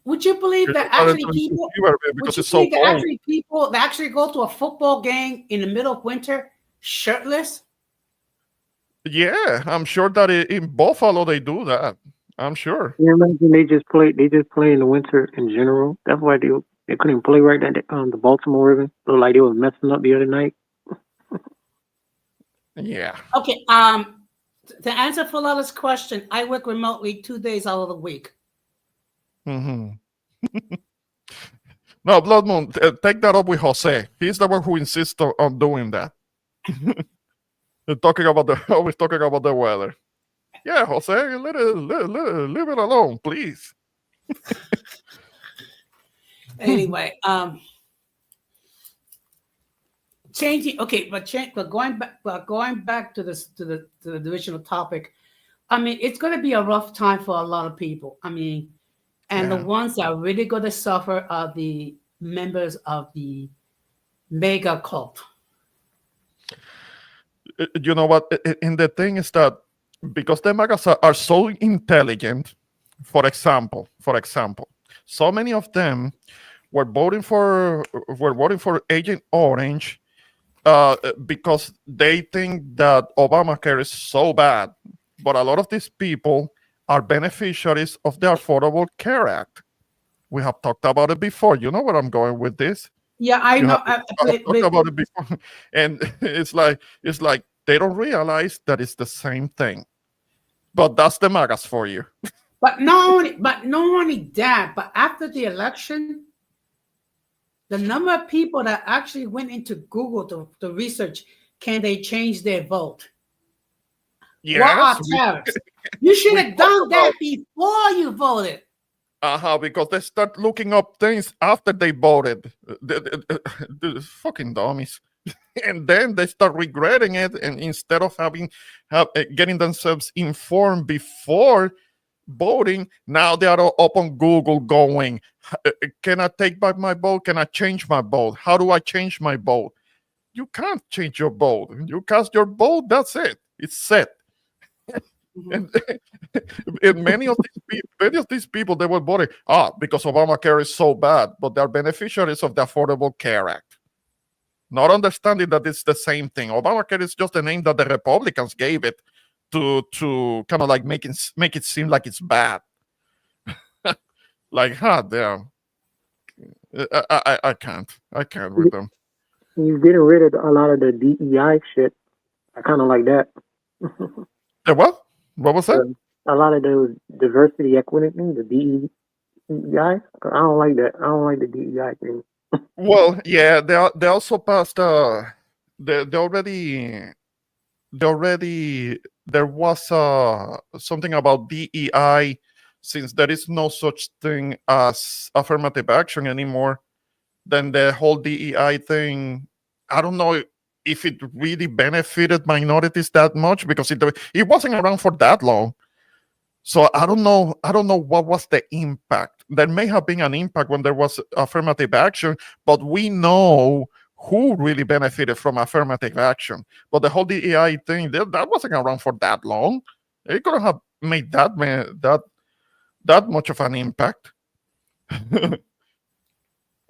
Speaker 3: Would you believe that actually people?
Speaker 2: Because it's so cold.
Speaker 3: Actually people that actually go to a football game in the middle of winter shirtless?
Speaker 2: Yeah, I'm sure that in Buffalo they do that. I'm sure.
Speaker 4: You imagine they just play in the winter in general. That's why they couldn't play right at the Baltimore Ravens. Looked like they was messing up the other night.
Speaker 2: Yeah.
Speaker 3: Okay. To answer Philola's question, I work remotely 2 days out of the week.
Speaker 2: Mm-hmm. No, Blood Moon, take that up with Jose. He's the one who insists on doing that. Always talking about the weather. Yeah, Jose, leave it alone, please.
Speaker 3: Anyway, changing. Okay, but going back to the original topic. I mean, it's going to be a rough time for a lot of people. I mean, and the ones that are really going to suffer are the members of the mega cult.
Speaker 2: You know what? And the thing is that because the megas are so intelligent, for example, so many of them were voting for Agent Orange because they think that Obamacare is so bad. But a lot of these people are beneficiaries of the Affordable Care Act. We have talked about it before. You know where I'm going with this.
Speaker 3: Yeah, I know.
Speaker 2: I've talked about it before, and it's like they don't realize that it's the same thing. But that's the magas for you.
Speaker 3: But not only that, but after the election, the number of people that actually went into Google to research, can they change their vote?
Speaker 2: Yes.
Speaker 3: What are tariffs? You should have done that before you voted.
Speaker 2: Because they start looking up things after they voted. The fucking dummies. And then they start regretting it. And instead of getting themselves informed before voting, now they are up on Google going, can I take back my vote? Can I change my vote? How do I change my vote? You can't change your vote. You cast your vote, that's it. It's set. And many of these people, they were voting because Obamacare is so bad, but they're beneficiaries of the Affordable Care Act, not understanding that it's the same thing. Obamacare is just a name that the Republicans gave it to kind of like make it seem like it's bad. Like, damn, I can't with them.
Speaker 4: He's getting rid of a lot of the DEI shit. I kind of like that.
Speaker 2: The what? What was that?
Speaker 4: A lot of those diversity, equity things, the DEI. I don't like that. I don't like the DEI thing.
Speaker 2: Well, yeah, they also passed. They already there was something about DEI, since there is no such thing as affirmative action anymore. Then the whole DEI thing, I don't know if it really benefited minorities that much, because it wasn't around for that long. So I don't know. I don't know what was the impact. There may have been an impact when there was affirmative action, but we know who really benefited from affirmative action. But the whole DEI thing, that wasn't around for that long. It couldn't have made that much of an impact.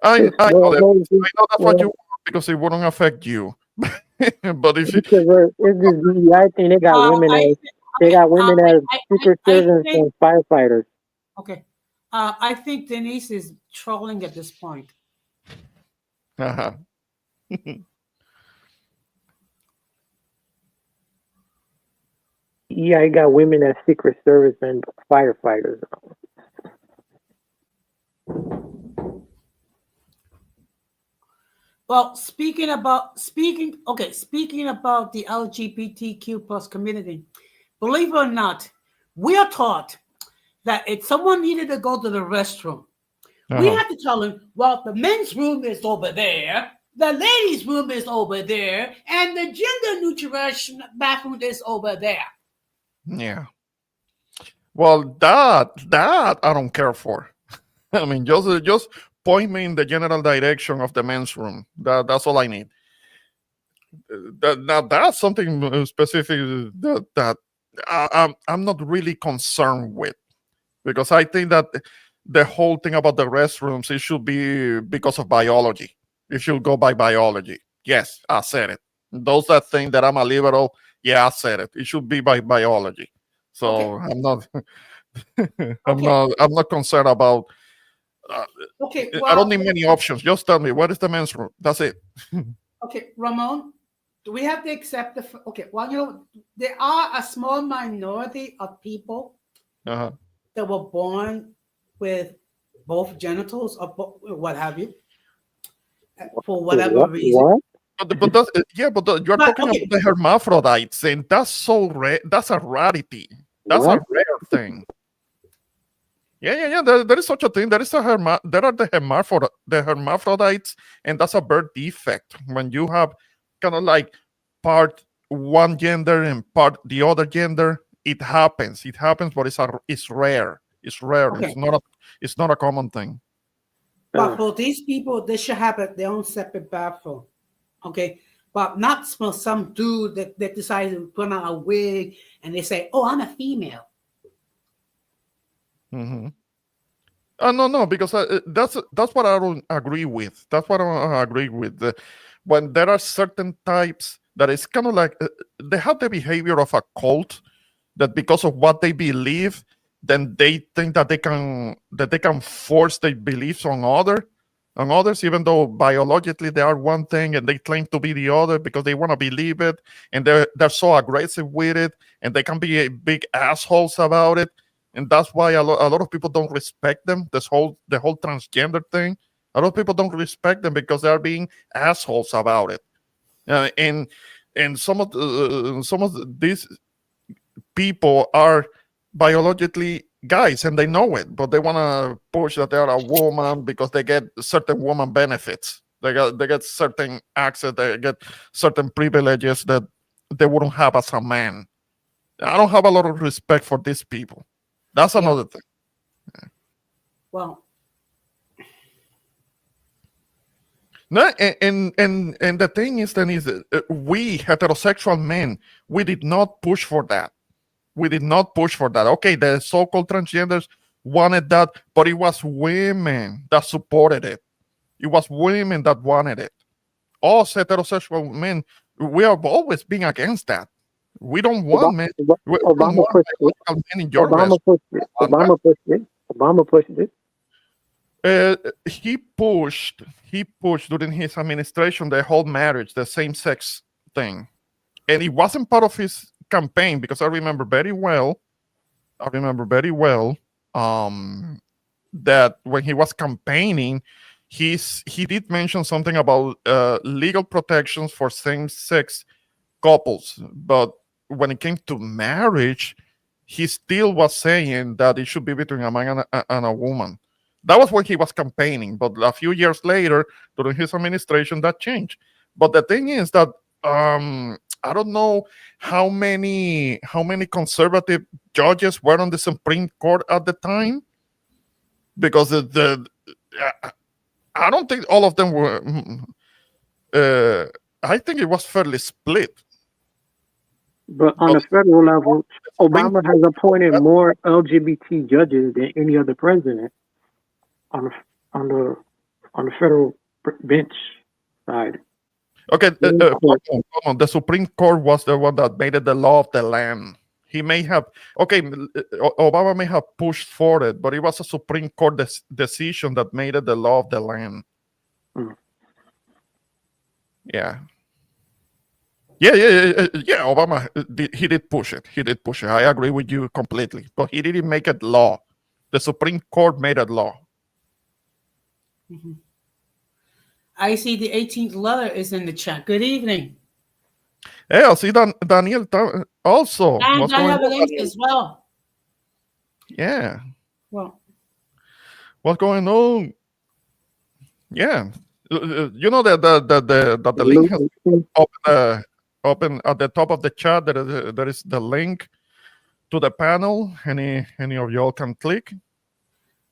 Speaker 2: I know that.
Speaker 4: Well,
Speaker 2: I
Speaker 4: no,
Speaker 2: know that's what
Speaker 4: well,
Speaker 2: you want, because it wouldn't affect you. But if you,
Speaker 4: because it's this DEI thing. They got women
Speaker 3: I
Speaker 4: as secret
Speaker 3: I
Speaker 4: servants
Speaker 3: think
Speaker 4: and firefighters.
Speaker 3: okay. I think Denise is trolling at this point.
Speaker 2: uh-huh.
Speaker 4: DEI got women as secret service and firefighters.
Speaker 3: Well, speaking about the LGBTQ plus community, believe it or not, we are taught that if someone needed to go to the restroom, we
Speaker 2: Uh-huh.
Speaker 3: have to tell them, well, the men's room is over there, the ladies' room is over there, and the gender neutral bathroom is over there.
Speaker 2: Yeah. Well, that I don't care for. I mean, just point me in the general direction of the men's room. That's all I need. Now that's something specific that I'm not really concerned with, because I think that the whole thing about the restrooms, it should be because of biology. It should go by biology. Yes, I said it. Those that think that I'm a liberal, yeah, I said it. It should be by biology. So
Speaker 3: Okay.
Speaker 2: I'm not.
Speaker 3: Okay.
Speaker 2: I'm not concerned about. Uh,
Speaker 3: Okay.
Speaker 2: I don't
Speaker 3: Well,
Speaker 2: need many options. Just tell me what is the men's room. That's it.
Speaker 3: okay, Ramon, do we have to accept okay, well, there are a small minority of people
Speaker 2: Uh-huh.
Speaker 3: that were born with both genitals or what have you, for whatever
Speaker 4: What?
Speaker 3: reason.
Speaker 4: What?
Speaker 2: But that's, yeah, but you're
Speaker 3: But
Speaker 2: talking
Speaker 3: okay,
Speaker 2: about the hermaphrodites, and that's so rare. That's a rarity. That's a
Speaker 4: What?
Speaker 2: rare thing. Yeah. There is such a thing. There is there are the hermaphrodites, and that's a birth defect when you have kind of like part one gender and part the other gender. It happens. It happens, but it's rare. It's rare.
Speaker 3: okay,
Speaker 2: It's not a common thing.
Speaker 3: but for these people, they should have their own separate bathroom. Okay, but not for some dude that decides to put on a wig and they say, "Oh, I'm a female."
Speaker 2: Mm-hmm. No, because that's what I don't agree with. That's what I don't agree with. When there are certain types that is kind of like they have the behavior of a cult, that because of what they believe, then they think that they can force their beliefs on others, even though biologically they are one thing and they claim to be the other because they want to believe it, and they're so aggressive with it, and they can be big assholes about it. And that's why a lot of people don't respect them. The whole transgender thing, a lot of people don't respect them because they are being assholes about it. And some of these people are biologically guys, and they know it, but they want to push that they are a woman because they get certain woman benefits. They get certain access. They get certain privileges that they wouldn't have as a man. I don't have a lot of respect for these people. That's
Speaker 3: Yeah.
Speaker 2: another thing.
Speaker 3: Well,
Speaker 2: No, and the thing is, then is we heterosexual men, we did not push for that. We did not push for that. Okay, the so-called transgenders wanted that, but it was women that supported it. It was women that wanted it. Us heterosexual men, we have always been against that. We don't want men. We don't
Speaker 4: Obama
Speaker 2: want
Speaker 4: pushed it.
Speaker 2: biological men in your
Speaker 4: Obama
Speaker 2: restaurant.
Speaker 4: pushed it. Obama pushed it. Obama pushed it.
Speaker 2: He pushed during his administration the whole marriage, the same-sex thing, and it wasn't part of his campaign, because I remember very well that when he was campaigning, he did mention something about legal protections for same-sex couples. But when it came to marriage, he still was saying that it should be between a man and a woman. That was when he was campaigning. But a few years later, during his administration, that changed. But the thing is that I don't know how many conservative judges were on the Supreme Court at the time, because I don't think all of them were. I think it was fairly split.
Speaker 4: But on the federal level, Obama has appointed more LGBT judges than any other president on the federal bench side.
Speaker 2: Okay, the Supreme Court was the one that made it the law of the land. He may have, Obama may have pushed for it, but it was a Supreme Court decision that made it the law of the land.
Speaker 4: Mm.
Speaker 2: Yeah. Obama, he did push it. I agree with you completely, but he didn't make it law. The Supreme Court made it law.
Speaker 3: Mm-hmm. I see the 18th letter is in the chat. Good evening.
Speaker 2: Hey, I see Daniel also.
Speaker 3: And I have a link as well.
Speaker 2: Yeah.
Speaker 3: Well,
Speaker 2: what's going on? Yeah. You know that the link has open at the top of the chat. There is the link to the panel. Any of y'all can click.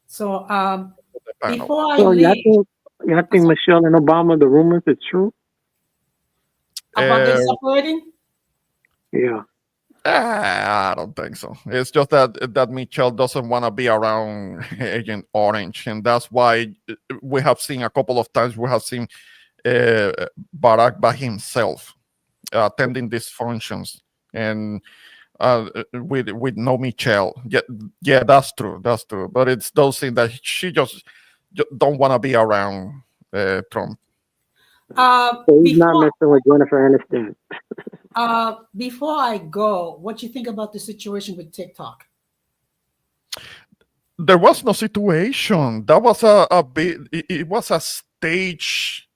Speaker 3: So before I
Speaker 4: leave, y'all think Michelle and Obama, the rumors are true?
Speaker 3: About them separating?
Speaker 4: Yeah.
Speaker 2: I don't think so. It's just that Michelle doesn't want to be around Agent Orange, and that's why we have seen a couple of times Barack by himself attending these functions, and with no Michelle. Yeah, that's true. But it's those things that she just don't want to be around Trump.
Speaker 4: He's not messing with Jennifer Aniston.
Speaker 3: Before I go, what do you think about the situation with TikTok?
Speaker 2: There was no situation. That was a bit. It was a stage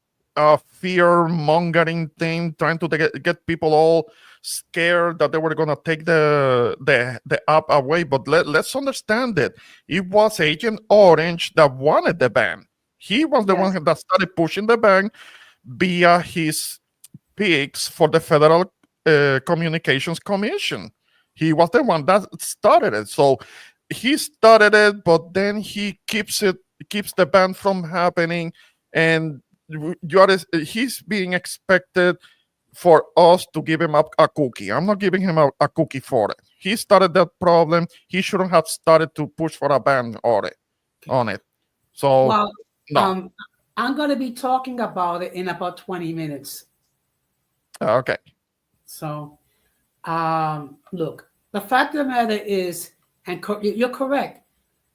Speaker 2: fear mongering thing, trying to get people all scared that they were going to take the app away. But let's understand it. It was Agent Orange that wanted the ban. He was the one that started pushing the ban via his picks for the Federal Communications Commission. He was the one that started it. So he started it, but then he keeps the ban from happening, and he's being expected for us to give him a cookie. I'm not giving him a cookie for it. He started that problem. He shouldn't have started to push for a ban on it. So no.
Speaker 3: I'm going to be talking about it in about 20 minutes.
Speaker 2: Okay.
Speaker 3: So, look, the fact of the matter is, and you're correct,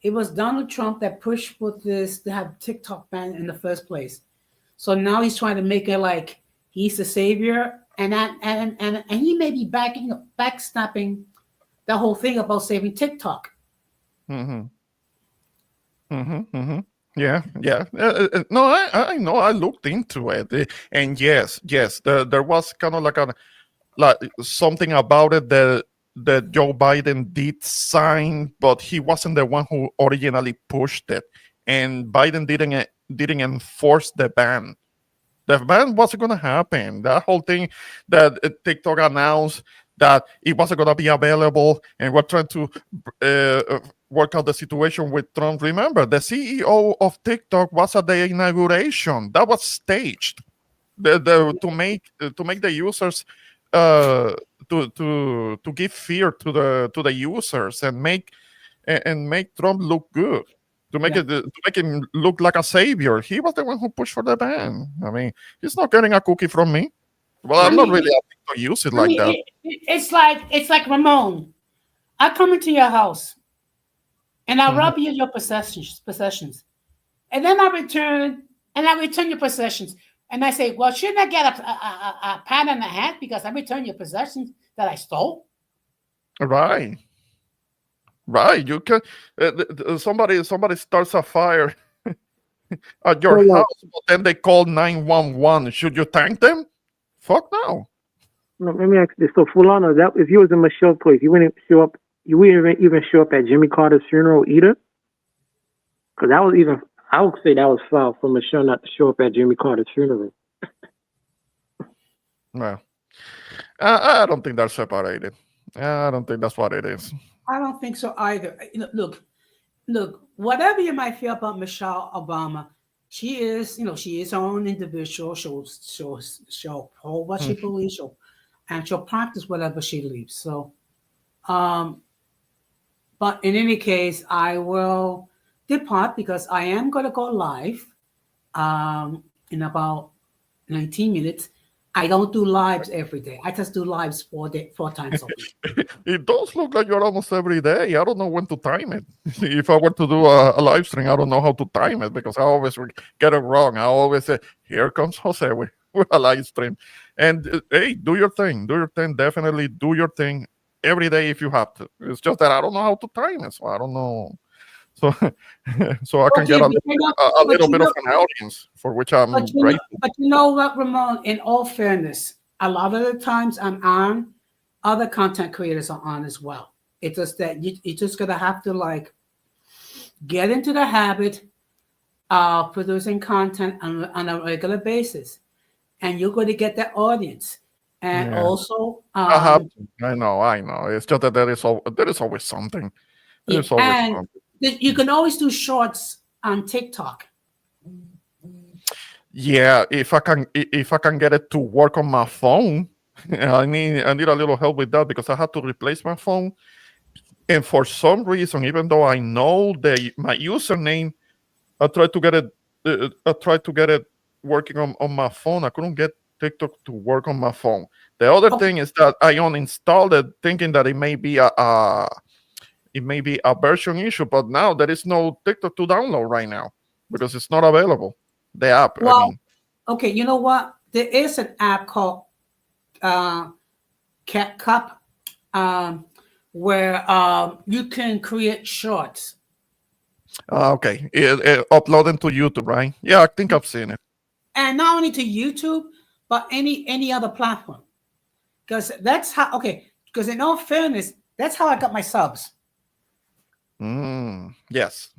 Speaker 3: it was Donald Trump that pushed for this to have TikTok banned in the first place. So now he's trying to make it like he's the savior, and he may be backstabbing the whole thing about saving TikTok.
Speaker 2: Yeah. No, I know. I looked into it, and yes, there was kind of like something about it that Joe Biden did sign, but he wasn't the one who originally pushed it, and Biden didn't enforce the ban. The ban wasn't going to happen. That whole thing that TikTok announced that it wasn't going to be available, and we're trying to work out the situation with Trump. Remember, the CEO of TikTok was at the inauguration. That was staged to make the users to give fear to the users and make Trump look good. To make him look like a savior. He was the one who pushed for the ban. I mean, he's not getting a cookie from me. Well, I'm not really having to use it like that.
Speaker 3: It's like Ramon. I come into your house and I rob you of your possessions, and then I return your possessions, and I say, well, shouldn't I get a pat on the head because I returned your possessions that I stole?
Speaker 2: Right. You can. Somebody starts a fire at your house, but then they call 911. Should you thank them? Fuck no.
Speaker 4: No, let me ask you this. So, Fulano, that if you was in Michelle's place, you wouldn't show up. You wouldn't even show up at Jimmy Carter's funeral either. Because that was even. I would say that was foul for Michelle not to show up at Jimmy Carter's funeral.
Speaker 2: Well, I don't think they're separated. I don't think that's what it is.
Speaker 3: I don't think so either. Look, whatever you might feel about Michelle Obama, she is her own individual. She'll hold what she
Speaker 2: Mm.
Speaker 3: believes, and she'll practice whatever she believes. So, um, but in any case, I will depart because I am going to go live in about 19 minutes. I don't do lives every day. I just do lives 4 times a week.
Speaker 2: It does look like you're almost every day. I don't know when to time it. If I were to do a live stream, I don't know how to time it because I always get it wrong. I always say, "Here comes Jose with a live stream," and hey, do your thing. Do your thing. Definitely do your thing every day if you have to. It's just that I don't know how to time it, so I don't know. So, so I can
Speaker 3: Okay,
Speaker 2: get
Speaker 3: but you know,
Speaker 2: a
Speaker 3: but
Speaker 2: little
Speaker 3: you
Speaker 2: bit
Speaker 3: know,
Speaker 2: of an audience for which I'm
Speaker 3: but you know,
Speaker 2: grateful.
Speaker 3: but you know what, Ramon? In all fairness, a lot of the times I'm on, other content creators are on as well. It's just that you just gonna have to like get into the habit of producing content on a regular basis, and you're going to get that audience. And
Speaker 2: Yeah.
Speaker 3: also,
Speaker 2: I have to. I know. It's just that there is always something.
Speaker 3: yeah,
Speaker 2: There's always
Speaker 3: and
Speaker 2: something.
Speaker 3: you can always do shorts on TikTok.
Speaker 2: Yeah, if I can get it to work on my phone, I need a little help with that because I had to replace my phone. And for some reason, even though I know my username, I tried to get it working on my phone. I couldn't get TikTok to work on my phone. The other
Speaker 3: Okay,
Speaker 2: thing is that I uninstalled it thinking that it may be a version issue, but now there is no TikTok to download right now because it's not available. The app, I
Speaker 3: well,
Speaker 2: mean.
Speaker 3: okay, you know what? There is an app called uh, Cat Cup where you can create shorts.
Speaker 2: Okay, uploading to YouTube, right? Yeah, I think I've seen it.
Speaker 3: And not only to YouTube, but any other platform. Because that's how because in all fairness, that's how I got my subs.
Speaker 2: Yes.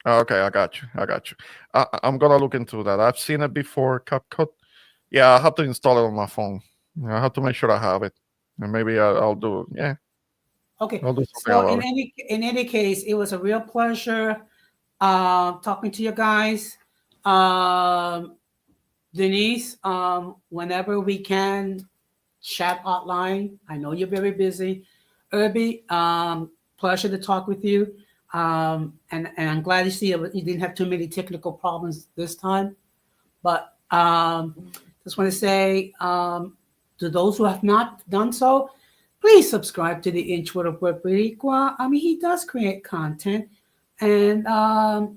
Speaker 2: Okay, I got you. I got you. I'm gonna look into that. I've seen it before. CapCut. Yeah, I have to install it on my phone. I have to make sure I have it, and maybe I'll do. Yeah,
Speaker 3: Okay.
Speaker 2: I'll do something
Speaker 3: So
Speaker 2: about it.
Speaker 3: in any case, it was a real pleasure talking to you guys. Denise, whenever we can chat hotline. I know you're very busy. Irby, pleasure to talk with you. And I'm glad to see you didn't have too many technical problems this time. But just want to say to those who have not done so, please subscribe to the Intro of Boricua. I mean, he does create content and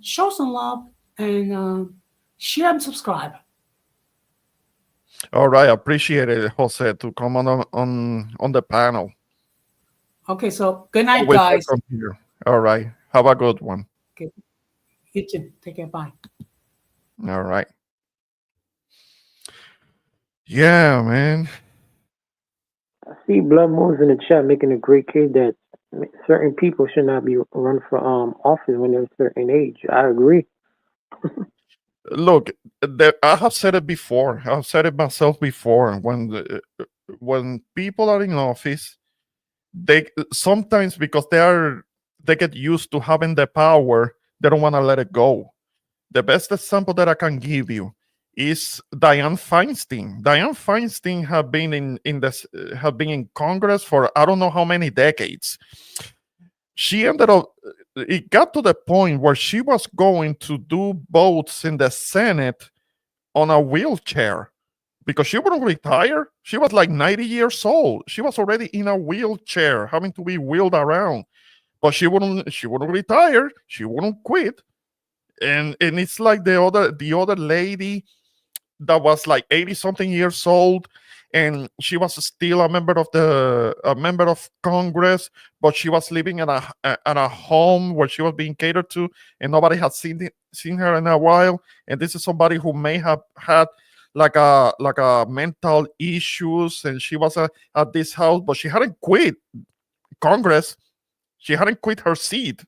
Speaker 3: show some love and share and subscribe.
Speaker 2: All right, I appreciate it, Jose, to come on the panel.
Speaker 3: Okay, so good night,
Speaker 2: Always
Speaker 3: guys.
Speaker 2: welcome here. All right, have a good one.
Speaker 3: Okay, you too. Take care. Bye.
Speaker 2: All right. Yeah, man.
Speaker 4: I see Blood Moons in the chat making a great case that certain people should not be run for office when they're a certain age. I agree.
Speaker 2: Look, I have said it before. I've said it myself before. When people are in office, they sometimes because they get used to having the power, they don't want to let it go. The best example that I can give you is Dianne Feinstein. Dianne Feinstein have been in Congress for I don't know how many decades. She ended up. It got to the point where she was going to do votes in the Senate on a wheelchair because she wouldn't retire. She was like 90 years old. She was already in a wheelchair, having to be wheeled around. But she wouldn't retire. She wouldn't quit. And it's like the other lady that was like 80 something years old, and she was still a member of Congress, but she was living at a home where she was being catered to, and nobody had seen her in a while. And this is somebody who may have had like a mental issues, and she was at this house, but she hadn't quit Congress. She hadn't quit her seat,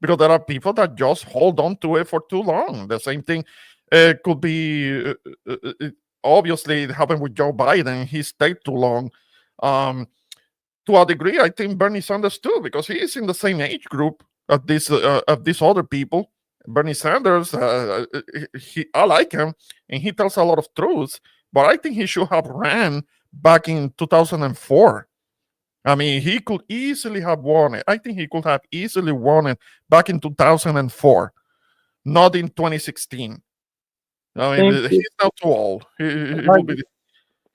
Speaker 2: because there are people that just hold on to it for too long. The same thing could be obviously it happened with Joe Biden. He stayed too long. Um, to a degree, I think Bernie Sanders too, because he is in the same age group of these other people. Bernie Sanders, I like him, and he tells a lot of truths. But I think he should have ran back in 2004. I mean, he could easily have won it. I think he could have easily won it back in 2004, not in 2016. I
Speaker 4: Same,
Speaker 2: mean, he's not too old. He will
Speaker 4: like,
Speaker 2: be.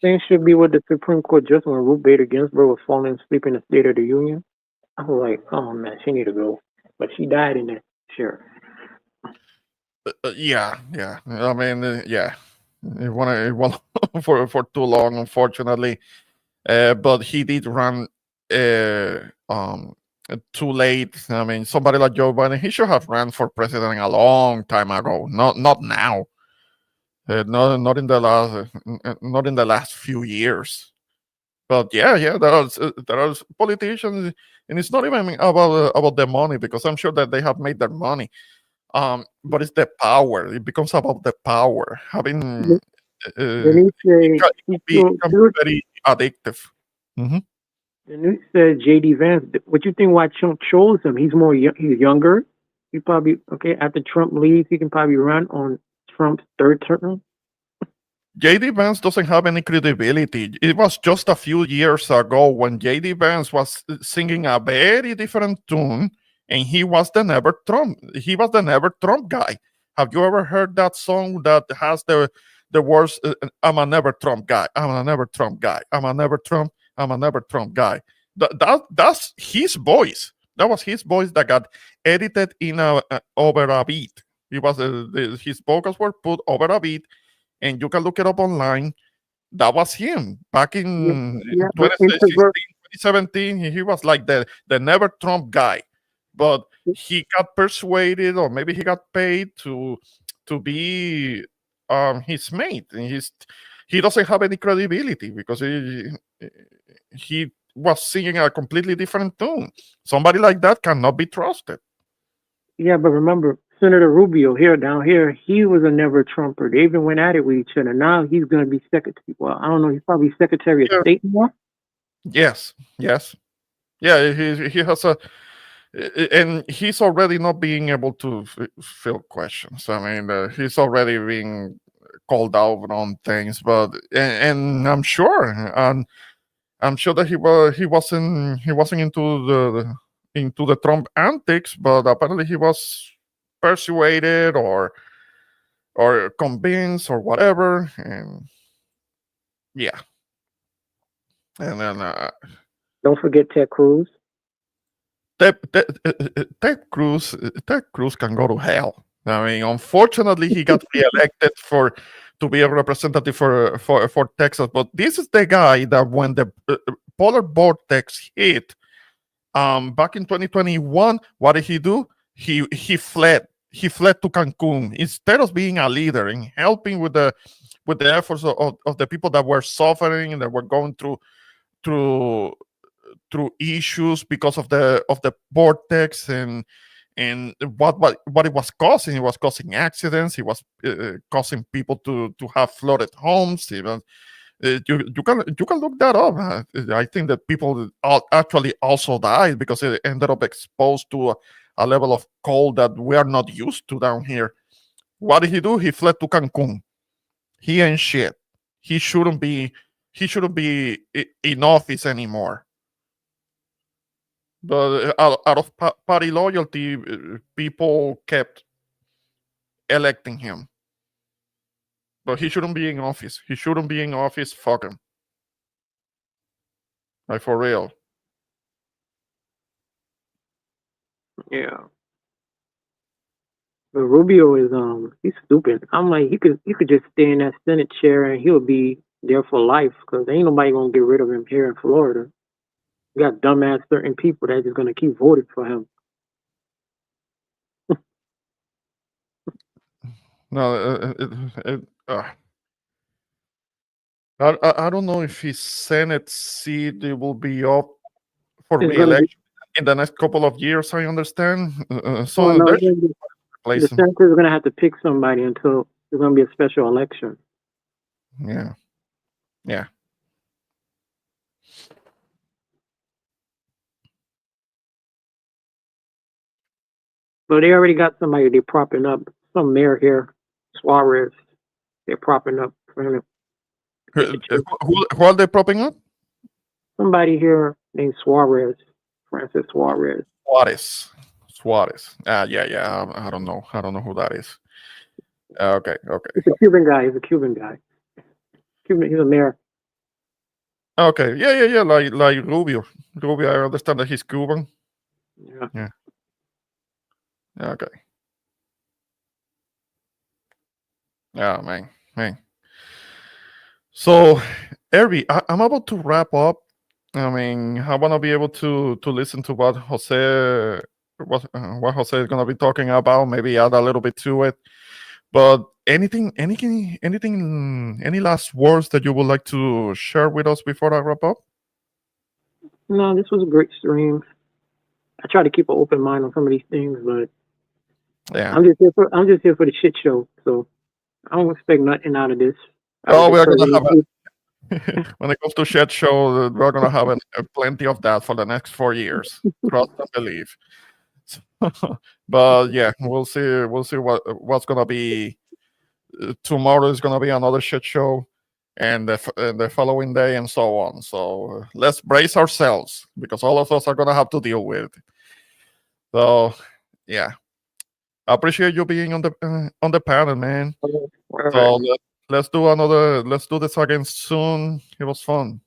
Speaker 4: same should be what the Supreme Court just when Ruth Bader Ginsburg was falling asleep in the State of the Union. I was like, oh man, she need to go, but she died in that chair.
Speaker 2: Yeah, yeah. I mean, yeah. It went for too long, unfortunately. But he did run too late. I mean, somebody like Joe Biden, he should have ran for president a long time ago. Not now. Not in the last few years. But yeah, there are politicians, and it's not even about the money, because I'm sure that they have made their money. But it's the power. It becomes about the power. Having
Speaker 4: Then he
Speaker 2: it
Speaker 4: said,
Speaker 2: can be very addictive. Hmm.
Speaker 4: then he said J.D. Vance. What you think? Why Trump chose him? He's more. He's younger. He probably okay after Trump leaves. He can probably run on Trump's third term.
Speaker 2: JD Vance doesn't have any credibility. It was just a few years ago when JD Vance was singing a very different tune, and he was the Never Trump. He was the Never Trump guy. Have you ever heard that song that has the words "I'm a Never Trump guy. I'm a Never Trump guy. I'm a Never Trump. I'm a Never Trump guy." That's his voice. That was his voice that got edited in over a beat. It was his vocals were put over a beat, and you can look it up online. That was him back in
Speaker 4: Yeah, but
Speaker 2: 2016, 2017. He was like the Never Trump guy, but he got persuaded, or maybe he got paid to be his mate. And he doesn't have any credibility because he was singing a completely different tune. Somebody like that cannot be trusted.
Speaker 4: yeah, but remember Senator Rubio here down here. He was a never Trumper. They even went at it with each other. Now he's going to be secretary. Well, I don't know. He's probably Secretary of
Speaker 2: Yeah.
Speaker 4: State now.
Speaker 2: Yes, yes, yeah. He has and he's already not being able to field questions. I mean, he's already being called out on things, but and I'm sure that he wasn't into the Trump antics, but apparently he was persuaded or convinced or whatever, and yeah, and then
Speaker 4: Don't forget Ted Cruz.
Speaker 2: Ted Cruz can go to hell. I mean, unfortunately, he got reelected to be a representative for Texas. But this is the guy that when the polar vortex hit back in 2021, what did he do? He fled. He fled to Cancun instead of being a leader and helping with the efforts of the people that were suffering and that were going through issues because of the vortex and what it was causing. It was causing accidents. It was causing people to have flooded homes. Even you can look that up. I think that people actually also died because they ended up exposed to a level of cold that we are not used to down here. What did he do? He fled to Cancun. He ain't shit. He shouldn't be. He shouldn't be in office anymore. But out of party loyalty, people kept electing him. But he shouldn't be in office. He shouldn't be in office. Fuck him. Like for real.
Speaker 4: Yeah. But Rubio is he's stupid. I'm like he could just stay in that Senate chair and he'll be there for life because ain't nobody gonna get rid of him here in Florida. You got dumbass certain people that just gonna keep voting for him.
Speaker 2: No, I don't know if his Senate seat it will be up for
Speaker 4: It's gonna be
Speaker 2: re-election in the next couple of years. I understand.
Speaker 4: well,
Speaker 2: So
Speaker 4: no.
Speaker 2: there's
Speaker 4: The
Speaker 2: place.
Speaker 4: senators are gonna have to pick somebody until there's gonna be a special election.
Speaker 2: Yeah, yeah.
Speaker 4: But they already got somebody they're propping up. Some mayor here, Suarez. They're propping up for him.
Speaker 2: Who are they propping up?
Speaker 4: Somebody here named Suarez, Francis Suarez.
Speaker 2: Suarez. Yeah. I don't know. I don't know who that is. Okay.
Speaker 4: He's a Cuban guy. He's a Cuban guy. Cuban. He's a mayor.
Speaker 2: Okay. Yeah. Like Rubio. Rubio. I understand that he's Cuban.
Speaker 4: Yeah.
Speaker 2: Okay. Yeah, man. So, Erby, I'm about to wrap up. I mean, I want to be able to listen to what Jose is gonna be talking about. Maybe add a little bit to it. But anything, any last words that you would like to share with us before I wrap up?
Speaker 4: No, this was a great stream. I try to keep an open mind on some of these things, but
Speaker 2: Yeah.
Speaker 4: I'm just here for the shit show. So I don't expect nothing out of this.
Speaker 2: Oh, we are gonna have when it comes to shit show, we're gonna have plenty of that for the next 4 years. Trust and believe. But yeah, we'll see. We'll see what's gonna be. Tomorrow is gonna be another shit show, and the following day, and so on. So let's brace ourselves because all of us are gonna have to deal with. So yeah, I appreciate you being on the panel, man. So let's do this again soon. It was fun.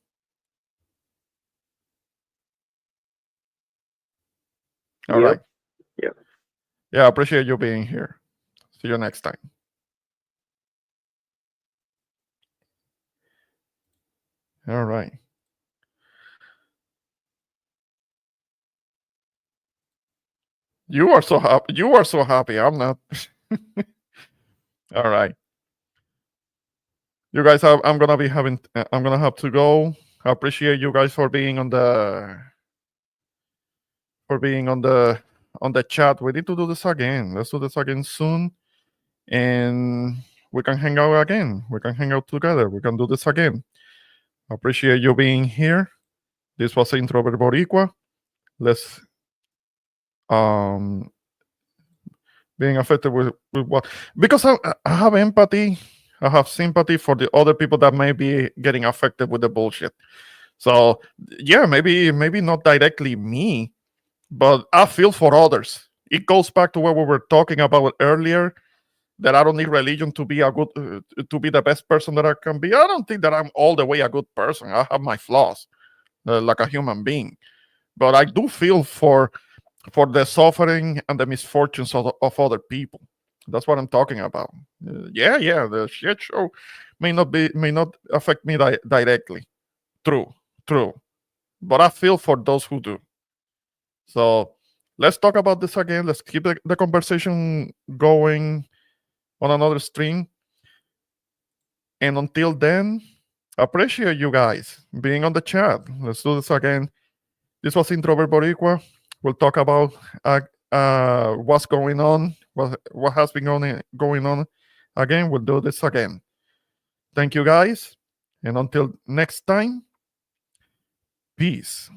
Speaker 2: All right.
Speaker 4: Yep.
Speaker 2: Yeah, I appreciate you being here. See you next time. All right. You are so happy. You are so happy. I'm not. All right. You guys have. I'm gonna be having. I'm gonna have to go. I appreciate you guys for being on the. For being on the chat. We need to do this again. Let's do this again soon, and we can hang out again. We can hang out together. We can do this again. I appreciate you being here. This was Introvert Boricua. Let's being affected with what, because I have empathy, I have sympathy for the other people that may be getting affected with the bullshit. So yeah, maybe not directly me, but I feel for others. It goes back to what we were talking about earlier, that I don't need religion to be a good to be the best person that I can be. I don't think that I'm all the way a good person. I have my flaws, like a human being, but I do feel for the suffering and the misfortunes of other people. That's what I'm talking about. Yeah, the shit show may not affect me directly. True, but I feel for those who do. So let's talk about this again. Let's keep the conversation going on another stream. And until then, appreciate you guys being on the chat. Let's do this again. This was Introvert Boricua. We'll talk about what's going on, what has been going on. Again, we'll do this again. Thank you, guys. And until next time, peace.